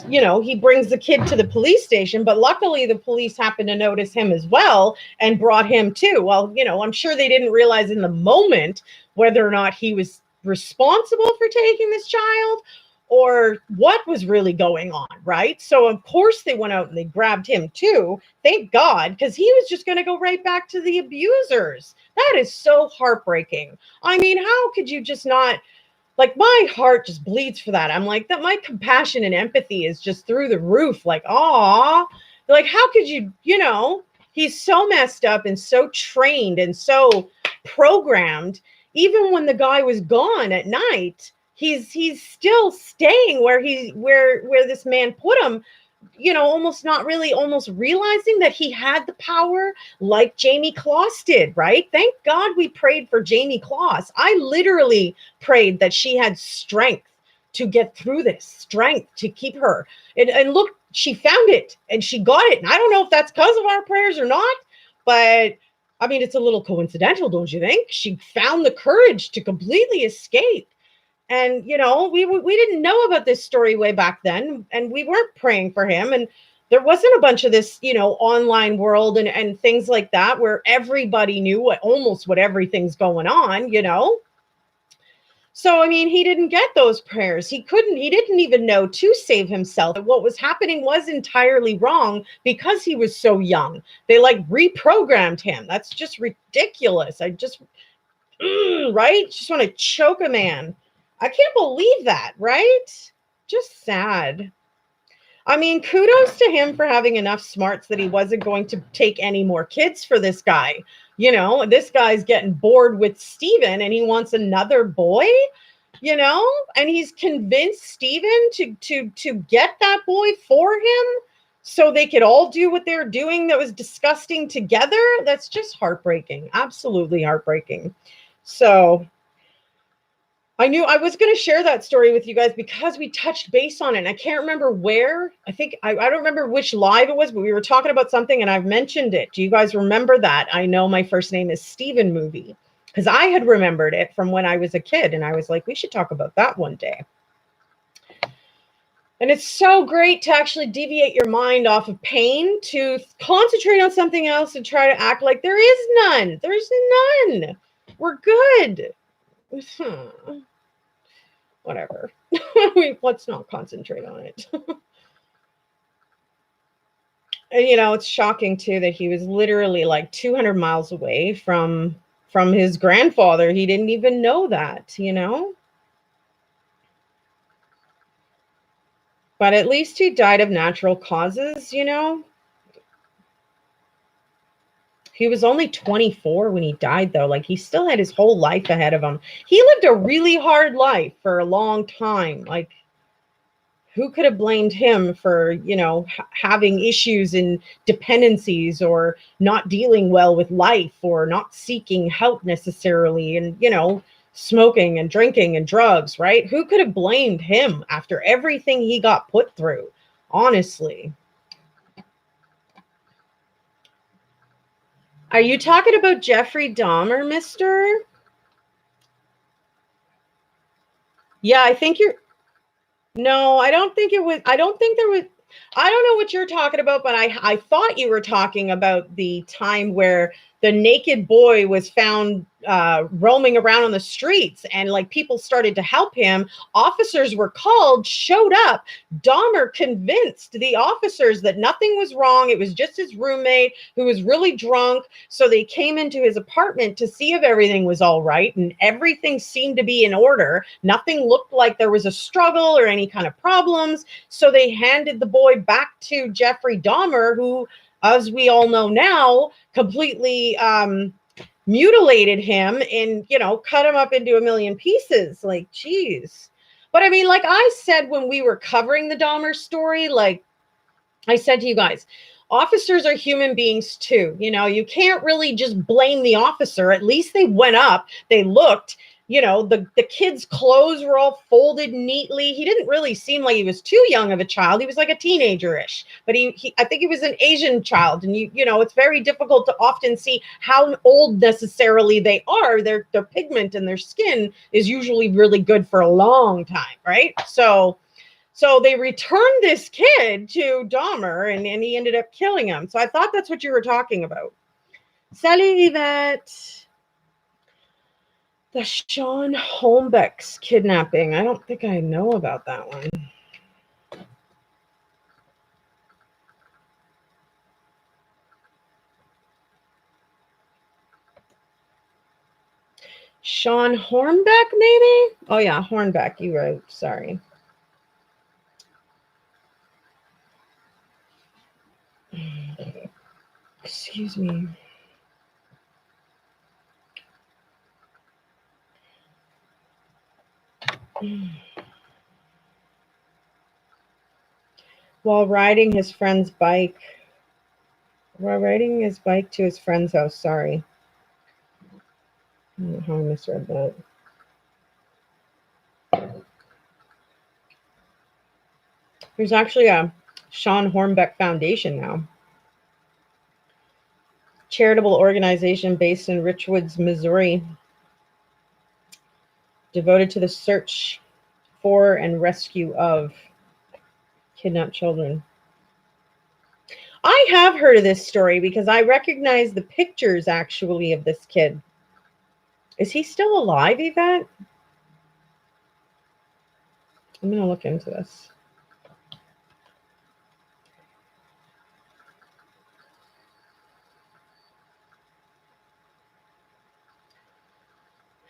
You know, he brings the kid to the police station, but luckily the police happened to notice him as well and brought him too. Well, you know, I'm sure they didn't realize in the moment whether or not he was responsible for taking this child or what was really going on, right? So of course they went out and they grabbed him too. Thank God, because he was just going to go right back to the abusers. That is so heartbreaking. I mean, how could you just not, like, my heart just bleeds for that. I'm like, that my compassion and empathy is just through the roof. Like, aw, like, how could you, you know, he's so messed up and so trained and so programmed. Even when the guy was gone at night, he's still staying where this man put him, you know, almost not really, almost realizing that he had the power like Jamie Kloss did, right? Thank God we prayed for Jamie Kloss. I literally prayed that she had strength to get through this, strength to keep her. And look, she found it and she got it. And I don't know if that's because of our prayers or not, but I mean, it's a little coincidental, don't you think? She found the courage to completely escape. And, you know, we didn't know about this story way back then, and we weren't praying for him. And there wasn't a bunch of this, you know, online world and things like that where everybody knew almost what everything's going on, you know. So, I mean, he didn't get those prayers. He didn't even know to save himself. What was happening was entirely wrong because he was so young. They like reprogrammed him. That's just ridiculous. Right? Just want to choke a man. I can't believe that, right? Just sad. I mean, kudos to him for having enough smarts that he wasn't going to take any more kids for this guy. You know, this guy's getting bored with Steven and he wants another boy, you know, and he's convinced Steven to get that boy for him so they could all do what they're doing that was disgusting together. That's just heartbreaking. Absolutely heartbreaking. So I knew I was going to share that story with you guys because we touched base on it. And I can't remember where. I don't remember which live it was, but we were talking about something and I've mentioned it. Do you guys remember that? I know my first name is Steven movie because I had remembered it from when I was a kid. And I was like, we should talk about that one day. And it's so great to actually deviate your mind off of pain to concentrate on something else and try to act like there is none. There's none. We're good. Whatever. Let's not concentrate on it. And it's shocking too that he was literally like 200 miles away from his grandfather. He didn't even know that, But at least he died of natural causes, He was only 24 when he died, though. Like, he still had his whole life ahead of him. He lived a really hard life for a long time. Like, who could have blamed him for, having issues and dependencies or not dealing well with life or not seeking help necessarily and, smoking and drinking and drugs, right? Who could have blamed him after everything he got put through? Honestly. Are you talking about Jeffrey Dahmer, mister? Yeah, I think you're. No, I don't think it was. I don't think there was. I don't know what you're talking about, but I thought you were talking about the time where the naked boy was found roaming around on the streets and like people started to help him. Officers were called, showed up. Dahmer convinced the officers that nothing was wrong. It was just his roommate who was really drunk. So they came into his apartment to see if everything was all right. And everything seemed to be in order. Nothing looked like there was a struggle or any kind of problems. So they handed the boy back to Jeffrey Dahmer, who, as we all know now, completely mutilated him and, cut him up into a million pieces. Like, geez. But I mean, like I said, when we were covering the Dahmer story, like I said to you guys, officers are human beings too. You can't really just blame the officer. At least they went up, they looked, the kid's clothes were all folded neatly. He didn't really seem like he was too young of a child. He was like a teenager-ish, but he I think he was an Asian child. And it's very difficult to often see how old necessarily they are. Their pigment in their skin is usually really good for a long time, right? So they returned this kid to Dahmer and he ended up killing him. So I thought that's what you were talking about. Salut, Yvette. The Sean Holmbeck's kidnapping. I don't think I know about that one. Sean Hornbeck, maybe? Oh, yeah, Hornbeck, you wrote. Sorry. Excuse me. While riding his bike to his friend's house. Sorry. I don't know how I misread that. There's actually a Sean Hornbeck Foundation now. Charitable organization based in Richwoods, Missouri, devoted to the search for and rescue of kidnapped children. I have heard of this story because I recognize the pictures actually of this kid. Is he still alive, Yvette? I'm going to look into this.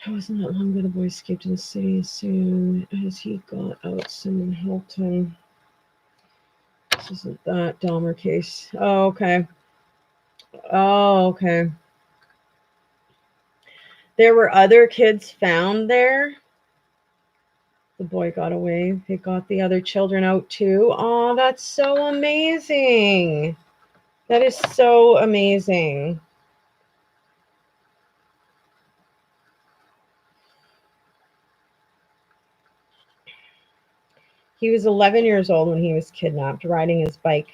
It wasn't that long ago the boy escaped to the city as soon as he got out. Someone helped him. This isn't that Dahmer case. Oh, okay. Oh, okay. There were other kids found there. The boy got away. They got the other children out too. Oh, that's so amazing. That is so amazing. He was 11 years old when he was kidnapped, riding his bike.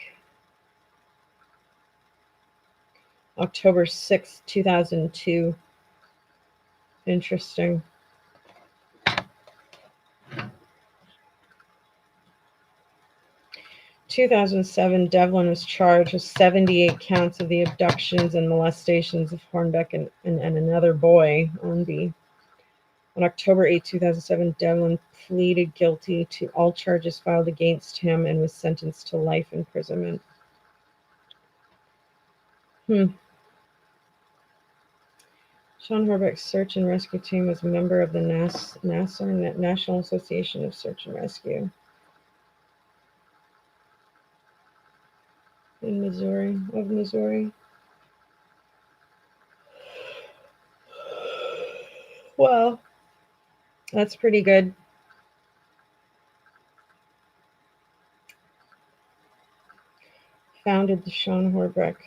October 6th, 2002. Interesting. 2007, Devlin was charged with 78 counts of the abductions and molestations of Hornbeck and another boy, Ownby. On October 8, 2007, Devlin pleaded guilty to all charges filed against him and was sentenced to life imprisonment. Sean Horbeck's search and rescue team was a member of the NASAR, National Association of Search and Rescue. In Missouri. Well, that's pretty good. Founded the Sean Horbeck.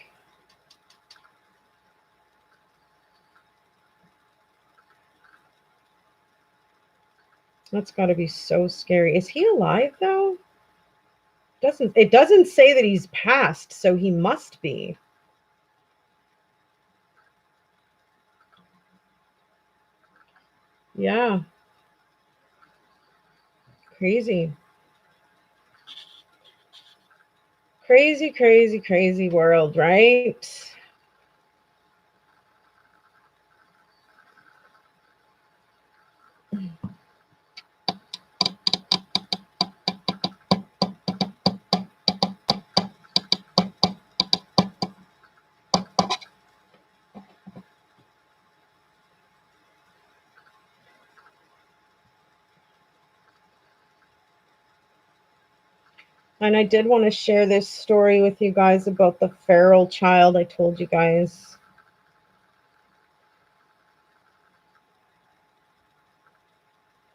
That's got to be so scary. Is he alive though? It doesn't say that he's passed, so he must be. Yeah. Crazy. Crazy, crazy, crazy world, right? And I did want to share this story with you guys about the feral child I told you guys.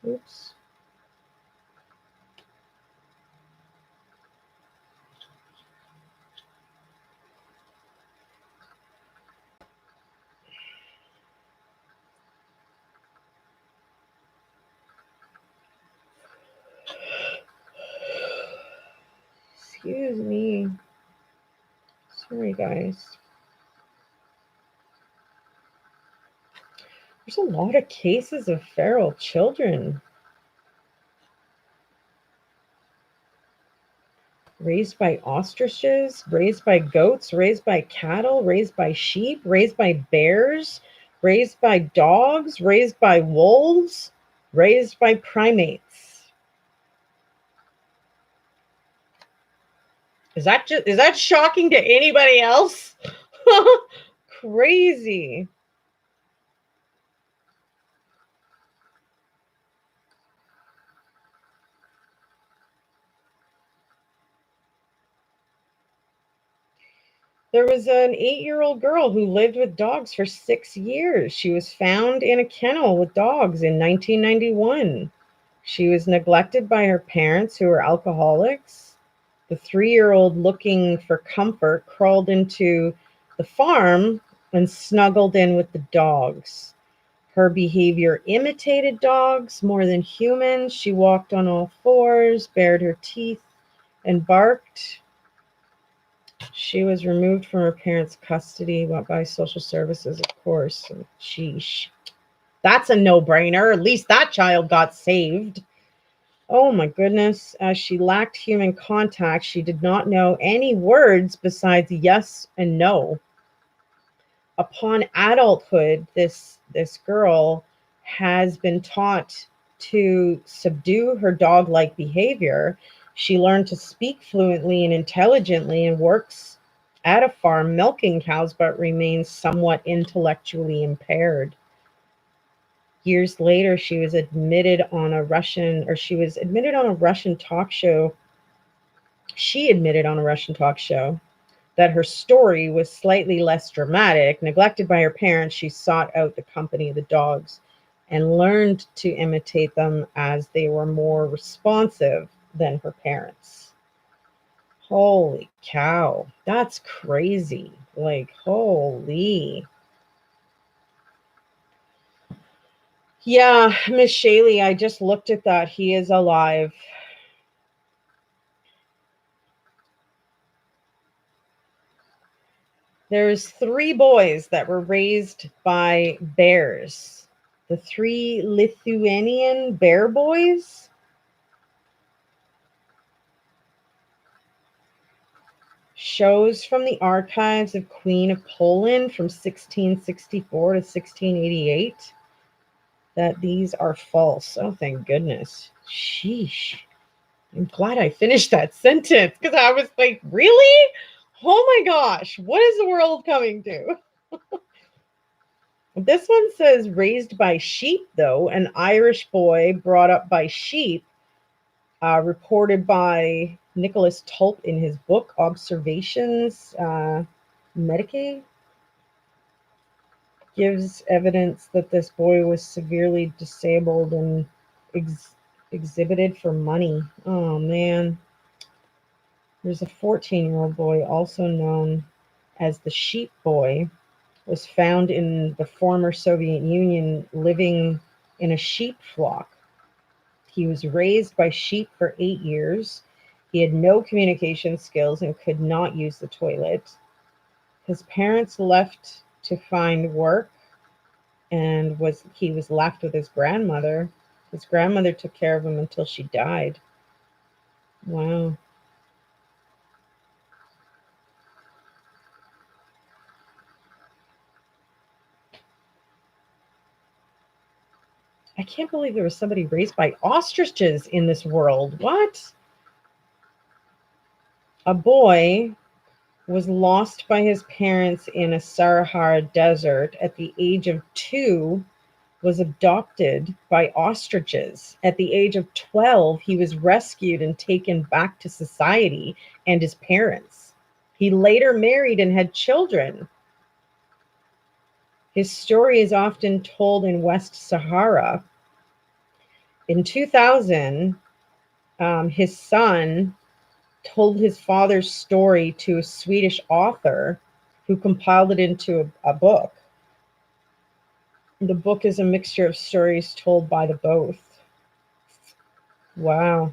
Oops. Excuse me. Sorry, guys. There's a lot of cases of feral children. Raised by ostriches, raised by goats, raised by cattle, raised by sheep, raised by bears, raised by dogs, raised by wolves, raised by primates. Is that shocking to anybody else? Crazy. There was an 8-year-old girl who lived with dogs for 6 years. She was found in a kennel with dogs in 1991. She was neglected by her parents, who were alcoholics. The 3-year-old, looking for comfort, crawled into the farm and snuggled in with the dogs. Her behavior imitated dogs more than humans. She walked on all fours, bared her teeth, and barked. She was removed from her parents' custody by social services, of course. Sheesh. That's a no-brainer. At least that child got saved. Oh my goodness. As she lacked human contact, she did not know any words besides yes and no. Upon adulthood, this girl has been taught to subdue her dog-like behavior. She learned to speak fluently and intelligently and works at a farm milking cows, but remains somewhat intellectually impaired. Years later, she was admitted on a Russian talk show. She admitted on a Russian talk show that her story was slightly less dramatic. Neglected by her parents, she sought out the company of the dogs and learned to imitate them as they were more responsive than her parents. Holy cow. That's crazy. Like, holy. Yeah, Miss Shaley, I just looked at that. He is alive. There's 3 boys that were raised by bears. The 3 Lithuanian bear boys. Shows from the archives of Queen of Poland from 1664 to 1688 that these are false. Oh, thank goodness. Sheesh. I'm glad I finished that sentence because I was like, really? Oh my gosh, what is the world coming to? This one says raised by sheep, though. An Irish boy brought up by sheep, reported by Nicholas Tulp in his book Observations Medicae, gives evidence that this boy was severely disabled and exhibited for money. Oh, man. There's a 14-year-old boy, also known as the sheep boy, was found in the former Soviet Union living in a sheep flock. He was raised by sheep for 8 years. He had no communication skills and could not use the toilet. His parents left to find work, and he was left with his grandmother. His grandmother took care of him until she died. Wow. I can't believe there was somebody raised by ostriches in this world. What? A boy was lost by his parents in a Sahara desert at the age of 2, was adopted by ostriches. At the age of 12, he was rescued and taken back to society and his parents. He later married and had children. His story is often told in West Sahara. In 2000, his son told his father's story to a Swedish author who compiled it into a book. The book is a mixture of stories told by the both. Wow.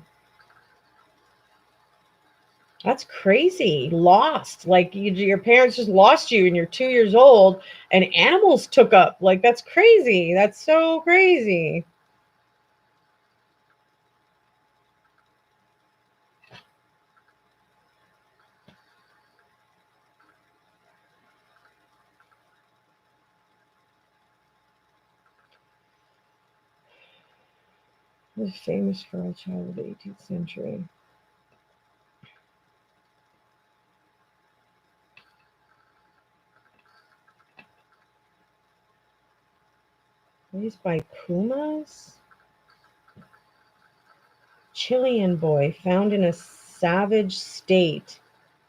That's crazy. Lost. Like your parents just lost you and you're 2 years old and animals took up. Like, that's crazy. That's so crazy. Was famous for a child of the 18th century. Raised by pumas? Chilean boy found in a savage state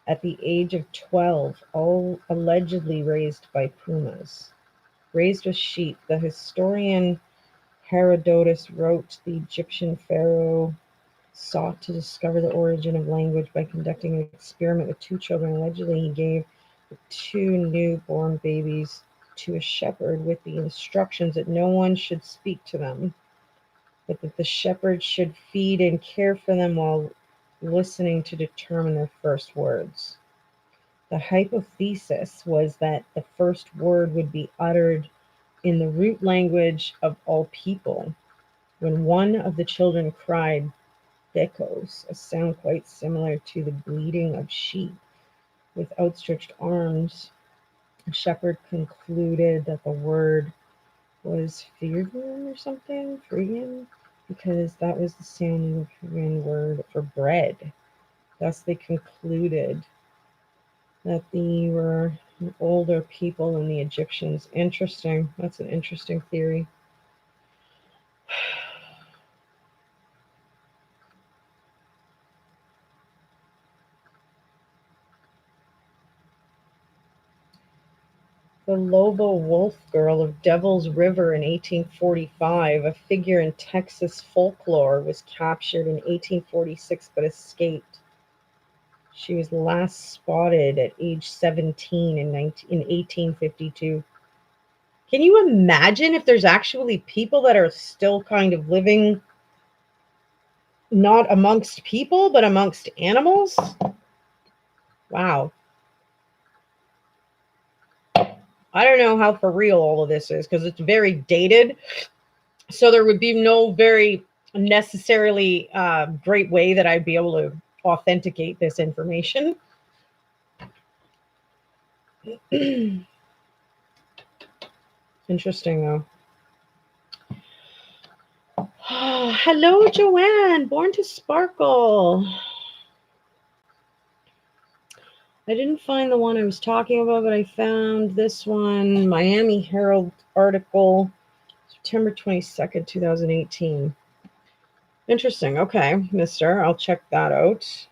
at the age of 12, all allegedly raised by pumas. Raised with sheep. The historian Herodotus wrote the Egyptian pharaoh sought to discover the origin of language by conducting an experiment with 2 children. Allegedly, he gave the 2 newborn babies to a shepherd with the instructions that no one should speak to them, but that the shepherd should feed and care for them while listening to determine their first words. The hypothesis was that the first word would be uttered in the root language of all people. When one of the children cried, "Bekos," a sound quite similar to the bleating of sheep, with outstretched arms, the shepherd concluded that the word was Phrygian or something, Phrygian, because that was the sound of the Phrygian word for bread. Thus, they concluded that they were older people than the Egyptians. Interesting. That's an interesting theory. The Lobo Wolf Girl of Devil's River in 1845, a figure in Texas folklore, was captured in 1846 but escaped. She was last spotted at age 17 in 1852. Can you imagine if there's actually people that are still kind of living not amongst people, but amongst animals? Wow. I don't know how for real all of this is because it's very dated. So there would be no very necessarily great way that I'd be able to authenticate this information. Interesting, though. Hello, Joanne. Born to Sparkle. I didn't find the one I was talking about, but I found this one, Miami Herald article, September 22nd, 2018. Interesting. Okay, mister. I'll check that out.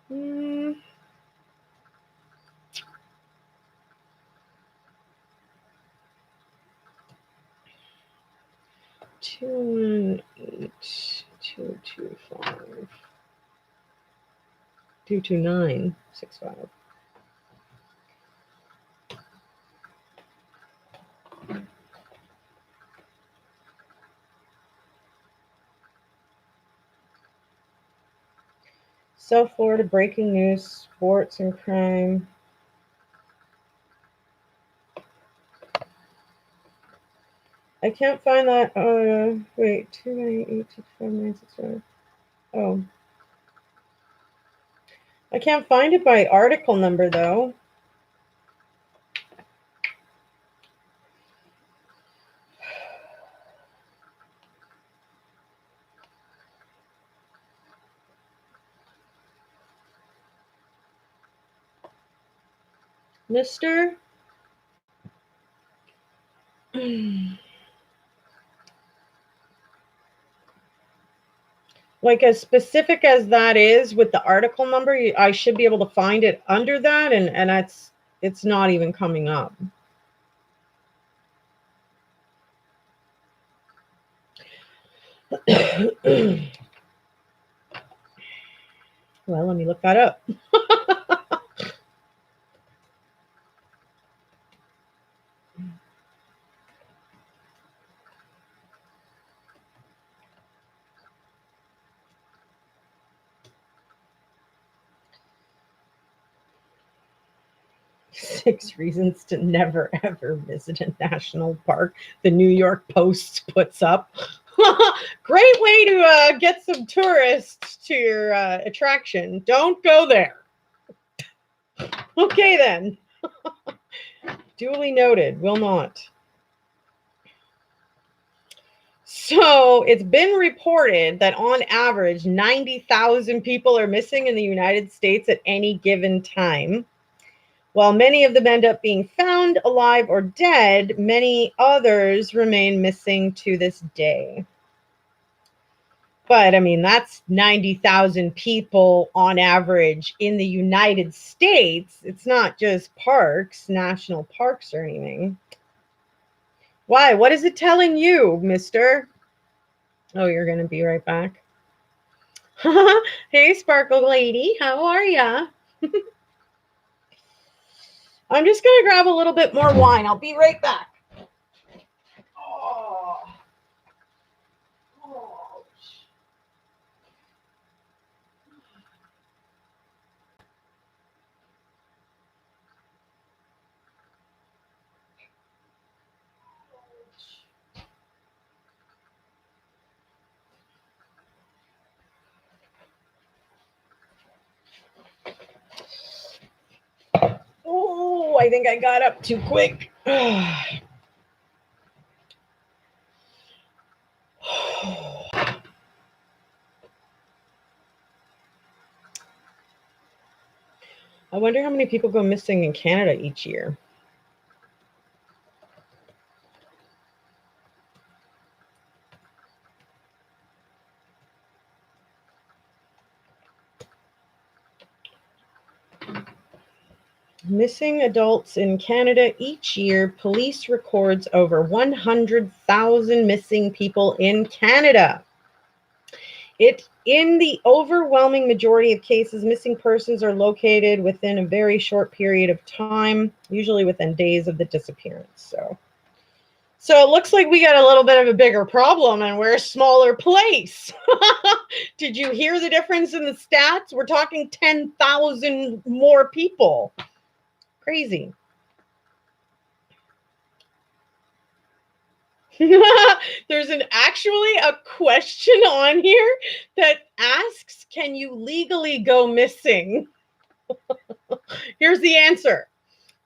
Hmm. 218-225 22965. South Florida breaking news, sports and crime. I can't find that. Wait, 298-25965. Oh. I can't find it by article number, though. Mister? Like, as specific as that is with the article number, I should be able to find it under that, and it's not even coming up. Well, let me look that up. 6 reasons to never ever visit a national park. The New York Post puts up. Great way to get some tourists to your attraction. Don't go there. Okay, then. Duly noted. Will not. So it's been reported that on average, 90,000 people are missing in the United States at any given time. While many of them end up being found alive or dead, many others remain missing to this day. But I mean, that's 90,000 people on average in the United States. It's not just parks, national parks or anything. Why? What is it telling you, mister? Oh, you're going to be right back. Hey, Sparkle Lady, how are ya? I'm just going to grab a little bit more wine. I'll be right back. Oh. Oh, I think I got up too quick. I wonder how many people go missing in Canada each year. Missing adults in Canada each year. Police records over 100,000 missing people in Canada. In the overwhelming majority of cases, missing persons are located within a very short period of time, usually within days of the disappearance. So it looks like we got a little bit of a bigger problem and we're a smaller place. Did you hear the difference in the stats? We're talking 10,000 more people. Crazy. There's actually a question on here that asks, can you legally go missing? Here's the answer.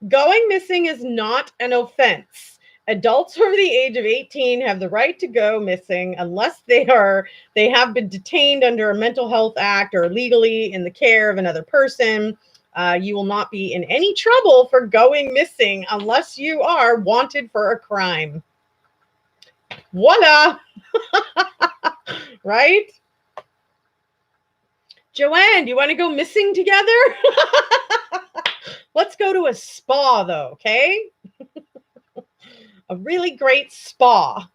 Going missing is not an offense. Adults over the age of 18 have the right to go missing unless they have been detained under a mental health act or legally in the care of another person. You will not be in any trouble for going missing unless you are wanted for a crime. Voila! Right? Joanne, do you want to go missing together? Let's go to a spa, though, okay? A really great spa.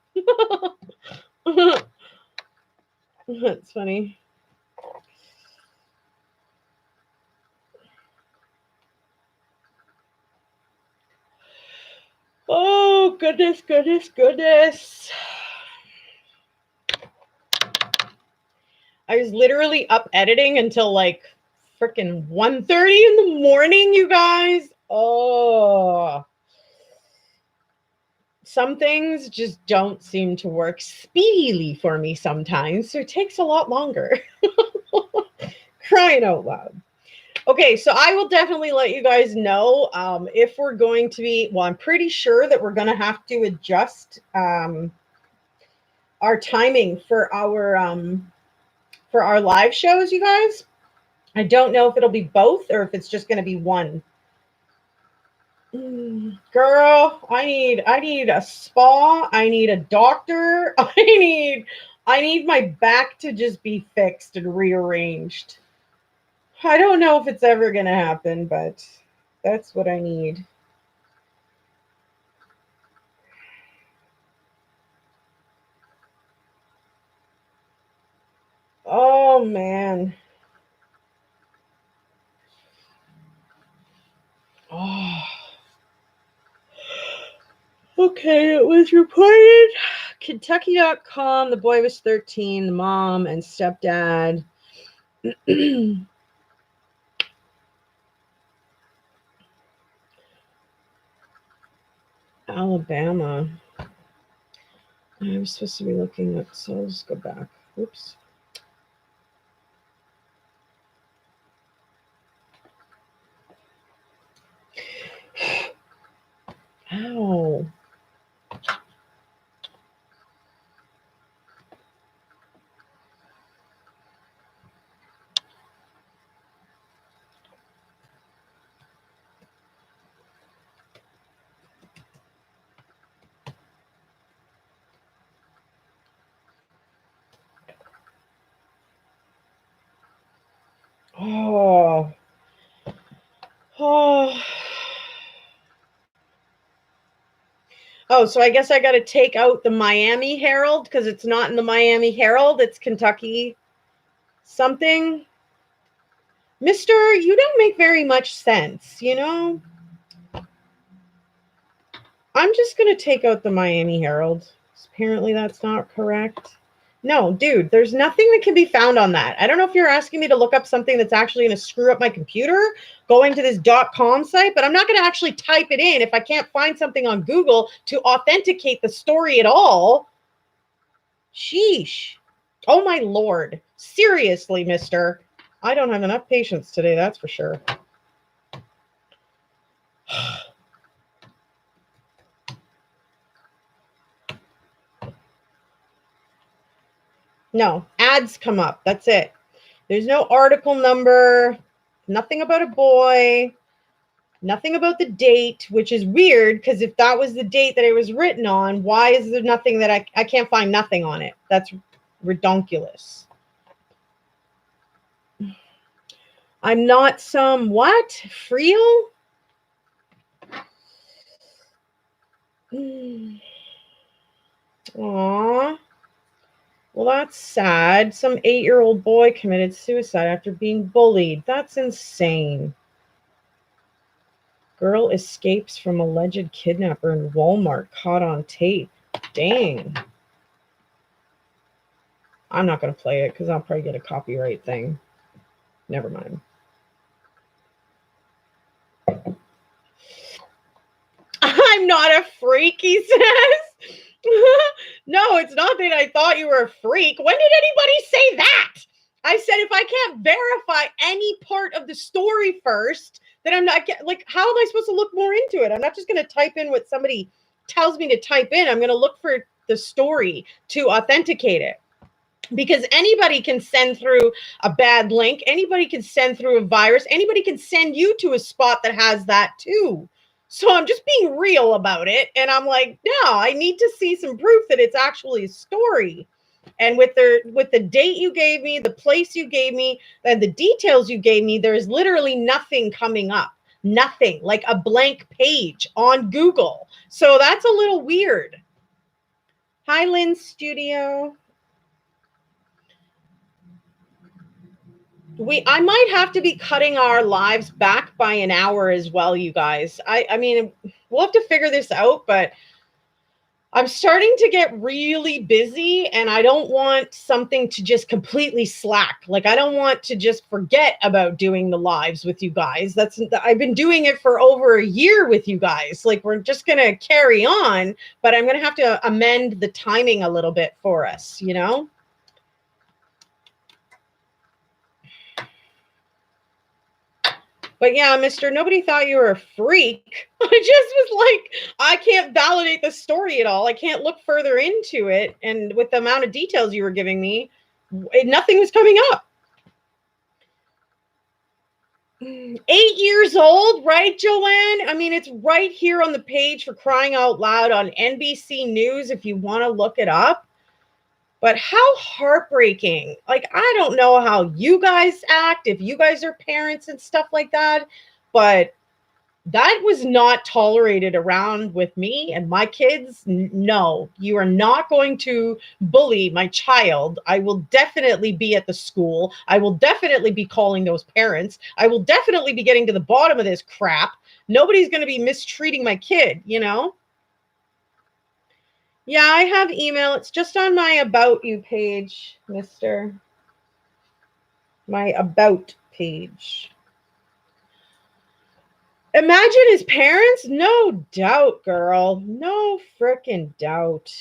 That's funny. Oh, goodness, goodness, goodness. I was literally up editing until like freaking 1:30 in the morning, you guys. Oh. Some things just don't seem to work speedily for me sometimes, so it takes a lot longer. Crying out loud. Okay, so I will definitely let you guys know if we're going to be, well, I'm pretty sure that we're going to have to adjust our timing for our live shows, you guys. I don't know if it'll be both or if it's just going to be one. Girl, I need a spa. I need a doctor. I need my back to just be fixed and rearranged. I don't know if it's ever going to happen, but that's what I need. Oh, man. Oh. Okay, it was reported. Kentucky.com, the boy was 13, the mom and stepdad. Alabama. I was supposed to be looking at, so I'll just go back. Oops. Ow. Oh. Oh. Oh, so I guess I got to take out the Miami Herald because it's not in the Miami Herald. It's Kentucky something. Mister, you don't make very much sense, you know? I'm just going to take out the Miami Herald. Apparently that's not correct. No, dude, there's nothing that can be found on that. I don't know if you're asking me to look up something that's actually going to screw up my computer going to this .com site, but I'm not going to actually type it in if I can't find something on Google to authenticate the story at all. Sheesh. Oh, my Lord. Seriously, mister. I don't have enough patience today, that's for sure. No, ads come up. That's it. There's no article number, nothing about a boy, nothing about the date, which is weird because if that was the date that it was written on, why is there nothing that I can't find nothing on it? That's redonkulous. I'm not some what? Freel? Aww. Well, that's sad. Some 8-year-old boy committed suicide after being bullied. That's insane. Girl escapes from alleged kidnapper in Walmart, caught on tape. Dang. I'm not going to play it because I'll probably get a copyright thing. Never mind. I'm not a freak, he says. No, it's not that I thought you were a freak. When did anybody say that? I said if I can't verify any part of the story first, then I'm not, like, how am I supposed to look more into it? I'm not just going to type in what somebody tells me to type in. I'm going to look for the story to authenticate it. Because anybody can send through a bad link. Anybody can send through a virus. Anybody can send you to a spot that has that too. So I'm just being real about it. And I'm like, no, I need to see some proof that it's actually a story. And with the date you gave me, the place you gave me, and the details you gave me, there's literally nothing coming up. Nothing, like a blank page on Google. So that's a little weird. Hi, Lynn Studio. I might have to be cutting our lives back by an hour as well, you guys. I mean, we'll have to figure this out, but I'm starting to get really busy and I don't want something to just completely slack. Like, I don't want to just forget about doing the lives with you guys. I've been doing it for over a year with you guys. Like, we're just going to carry on, but I'm going to have to amend the timing a little bit for us, you know? But yeah, Mr. Nobody thought you were a freak. I just was like, I can't validate the story at all. I can't look further into it. And with the amount of details you were giving me, nothing was coming up. 8 years old, right, Joanne? I mean, it's right here on the page, for crying out loud, on NBC News if you want to look it up. But how heartbreaking. Like, I don't know how you guys act, if you guys are parents and stuff like that, but that was not tolerated around with me and my kids. No, you are not going to bully my child. I will definitely be at the school. I will definitely be calling those parents. I will definitely be getting to the bottom of this crap. Nobody's going to be mistreating my kid, you know? Yeah, I have email. It's just on my About You page, mister. My About page. Imagine his parents? No doubt, girl. No frickin' doubt.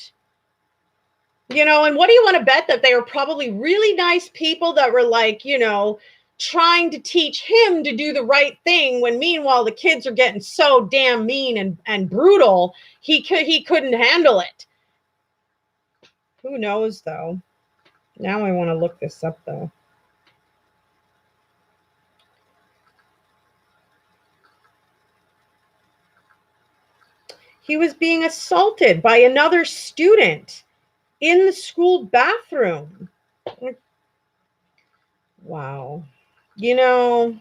You know, and what do you want to bet that they were probably really nice people that were like, you know, trying to teach him to do the right thing when meanwhile the kids are getting so damn mean and brutal, he couldn't handle it. Who knows, though? Now I want to look this up, though. He was being assaulted by another student in the school bathroom. Wow. You know,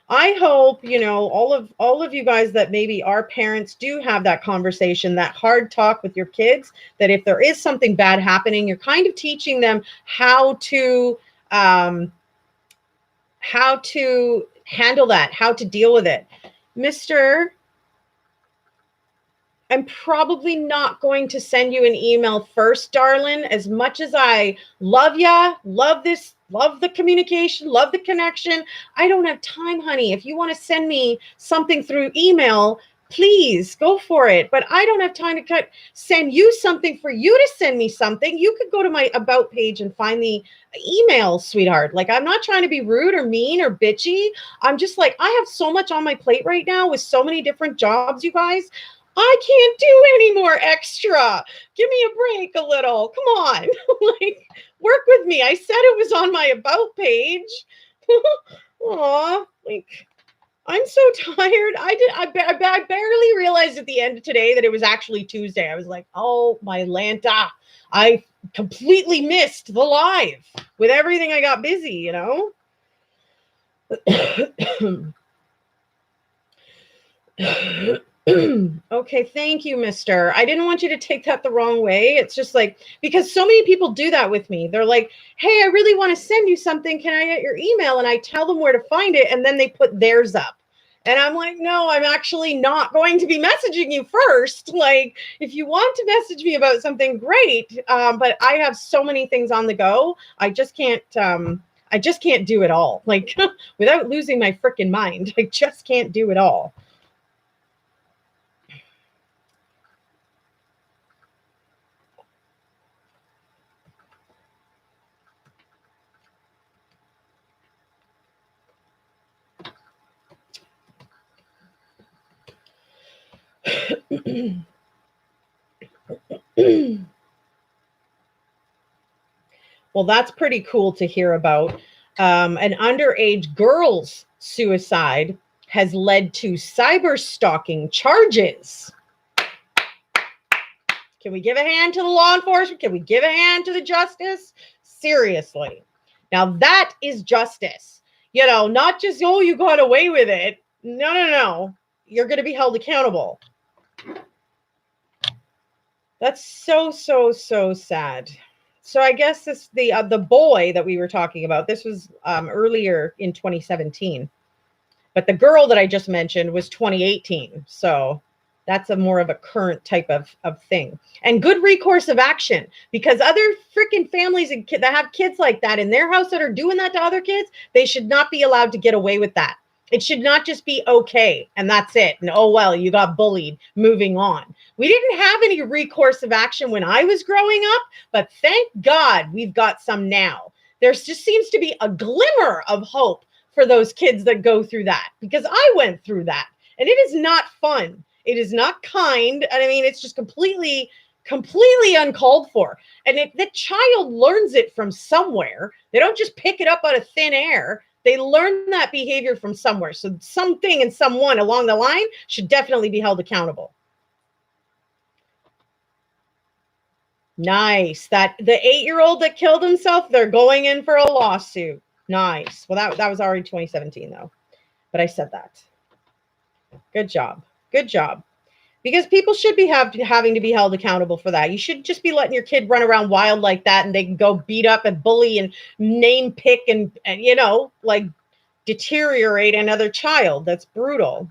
I hope, you know, all of you guys that maybe are parents do have that conversation, that hard talk with your kids, that if there is something bad happening, you're kind of teaching them how to handle that, how to deal with it. Mr. I'm probably not going to send you an email first, darling. As much as I love ya, love this, love the communication, love the connection, I don't have time, honey. If you want to send me something through email, please go for it. But I don't have time to send you something for you to send me something. You could go to my About page and find the email, sweetheart. Like, I'm not trying to be rude or mean or bitchy. I'm just like, I have so much on my plate right now with so many different jobs, you guys. I can't do any more extra. Give me a break a little. Come on. Like, work with me. I said it was on my About page. Aw, like, I'm so tired. I barely realized at the end of today that it was actually Tuesday. I was like, oh, my Lanta. I completely missed the live with everything. I got busy, you know? Okay, thank you, mister. I didn't want you to take that the wrong way. It's just like, because so many people do that with me. They're like, hey, I really want to send you something. Can I get your email? And I tell them where to find it, and then they put theirs up. And I'm like, no, I'm actually not going to be messaging you first. Like, if you want to message me about something, great. But I have so many things on the go. I just can't. I just can't do it all. Like, without losing my freaking mind. I just can't do it all. Well, that's pretty cool to hear about. An underage girl's suicide has led to cyber stalking charges. Can we give a hand to the law enforcement? Can we give a hand to the justice? Seriously. Now that is justice. You know, not just, oh, you got away with it. No, no, no. You're going to be held accountable. That's so, so, so sad. So I guess this the boy that we were talking about. This was earlier in 2017, but the girl that I just mentioned was 2018. So that's a more of a current type of thing. And good recourse of action, because other freaking families that have kids like that in their house that are doing that to other kids, they should not be allowed to get away with that. It should not just be okay and that's it. And oh, well, you got bullied, moving on. We didn't have any recourse of action when I was growing up, but thank God we've got some now. There just seems to be a glimmer of hope for those kids that go through that, because I went through that and it is not fun. It is not kind. And I mean, it's just completely uncalled for. And the child learns it from somewhere. They don't just pick it up out of thin air. They learn that behavior from somewhere. So something and someone along the line should definitely be held accountable. Nice. That the 8-year-old that killed himself, they're going in for a lawsuit. Nice. Well, that was already 2017 though, but I said that. Good job. Good job. Because people should be having to be held accountable for that. You should just be letting your kid run around wild like that, and they can go beat up and bully and name pick and you know, like deteriorate another child. That's brutal.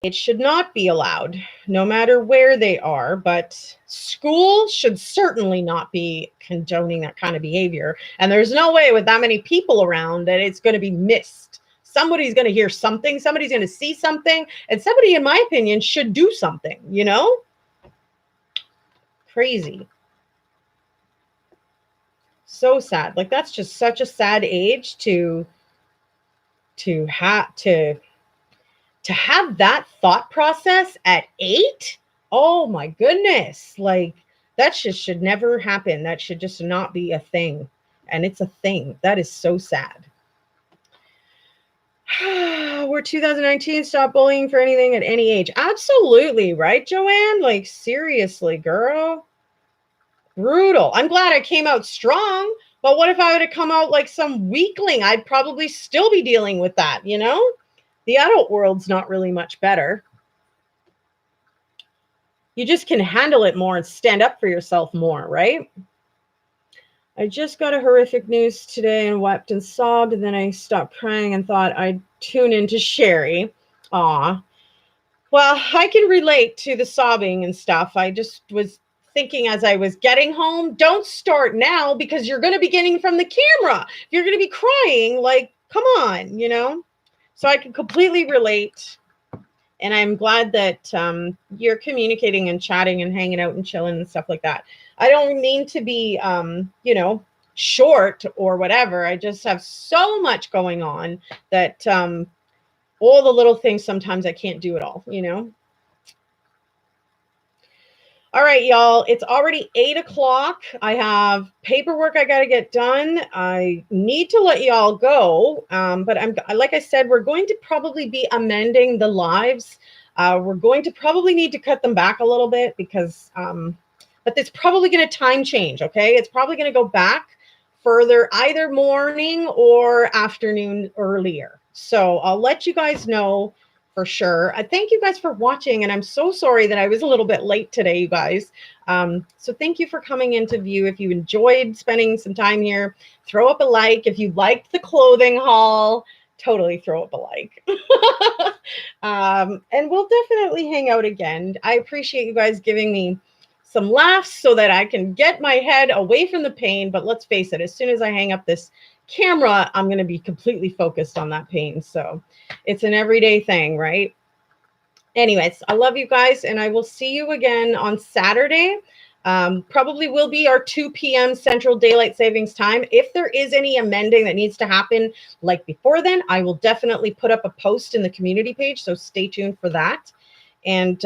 It should not be allowed, no matter where they are. But school should certainly not be condoning that kind of behavior. And there's no way with that many people around that it's going to be missed. Somebody's going to hear something, somebody's going to see something, and somebody, in my opinion, should do something, you know? Crazy. So sad. Like, that's just such a sad age to have that thought process at 8. Oh my goodness. Like, that just should never happen. That should just not be a thing. And it's a thing. That is so sad. We're 2019. Stop bullying for anything at any age. Absolutely. Right, Joanne? Like, seriously, girl. Brutal. I'm glad I came out strong. But what if I would have come out like some weakling? I'd probably still be dealing with that, you know? The adult world's not really much better. You just can handle it more and stand up for yourself more, right? I just got a horrific news today and wept and sobbed, and then I stopped crying and thought I'd tune into Sherry. Aw. Well, I can relate to the sobbing and stuff. I just was thinking as I was getting home, don't start now because you're going to be getting from the camera. You're going to be crying. Like, come on, you know? So I can completely relate. And I'm glad that you're communicating and chatting and hanging out and chilling and stuff like that. I don't mean to be, you know, short or whatever. I just have so much going on that all the little things, sometimes I can't do it all, you know. All right, y'all, it's already 8 o'clock. I have paperwork I got to get done. I need to let y'all go. But like I said, we're going to probably be amending the lives. We're going to probably need to cut them back a little bit because, but it's probably going to time change, okay? It's probably going to go back further, either morning or afternoon earlier. So I'll let you guys know for sure. I thank you guys for watching, and I'm so sorry that I was a little bit late today, you guys. So thank you for coming into view. If you enjoyed spending some time here, throw up a like. If you liked the clothing haul, totally throw up a like. And we'll definitely hang out again. I appreciate you guys giving me some laughs so that I can get my head away from the pain. But let's face it, as soon as I hang up this camera, I'm going to be completely focused on that pain. So it's an everyday thing, right? Anyways, I love you guys, and I will see you again on Saturday. Probably will be our 2 p.m. Central Daylight Savings Time. If there is any amending that needs to happen like before then, I will definitely put up a post in the community page, so stay tuned for that. And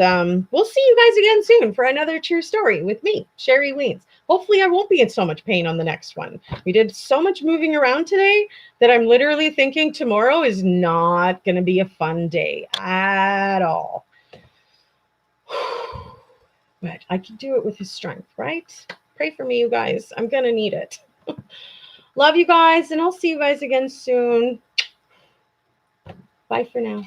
we'll see you guys again soon for another true story with me, Sherry Weens. Hopefully I won't be in so much pain on the next one. We did so much moving around today that I'm literally thinking tomorrow is not going to be a fun day at all. But I can do it with his strength, right? Pray for me, you guys. I'm going to need it. Love you guys, and I'll see you guys again soon. Bye for now.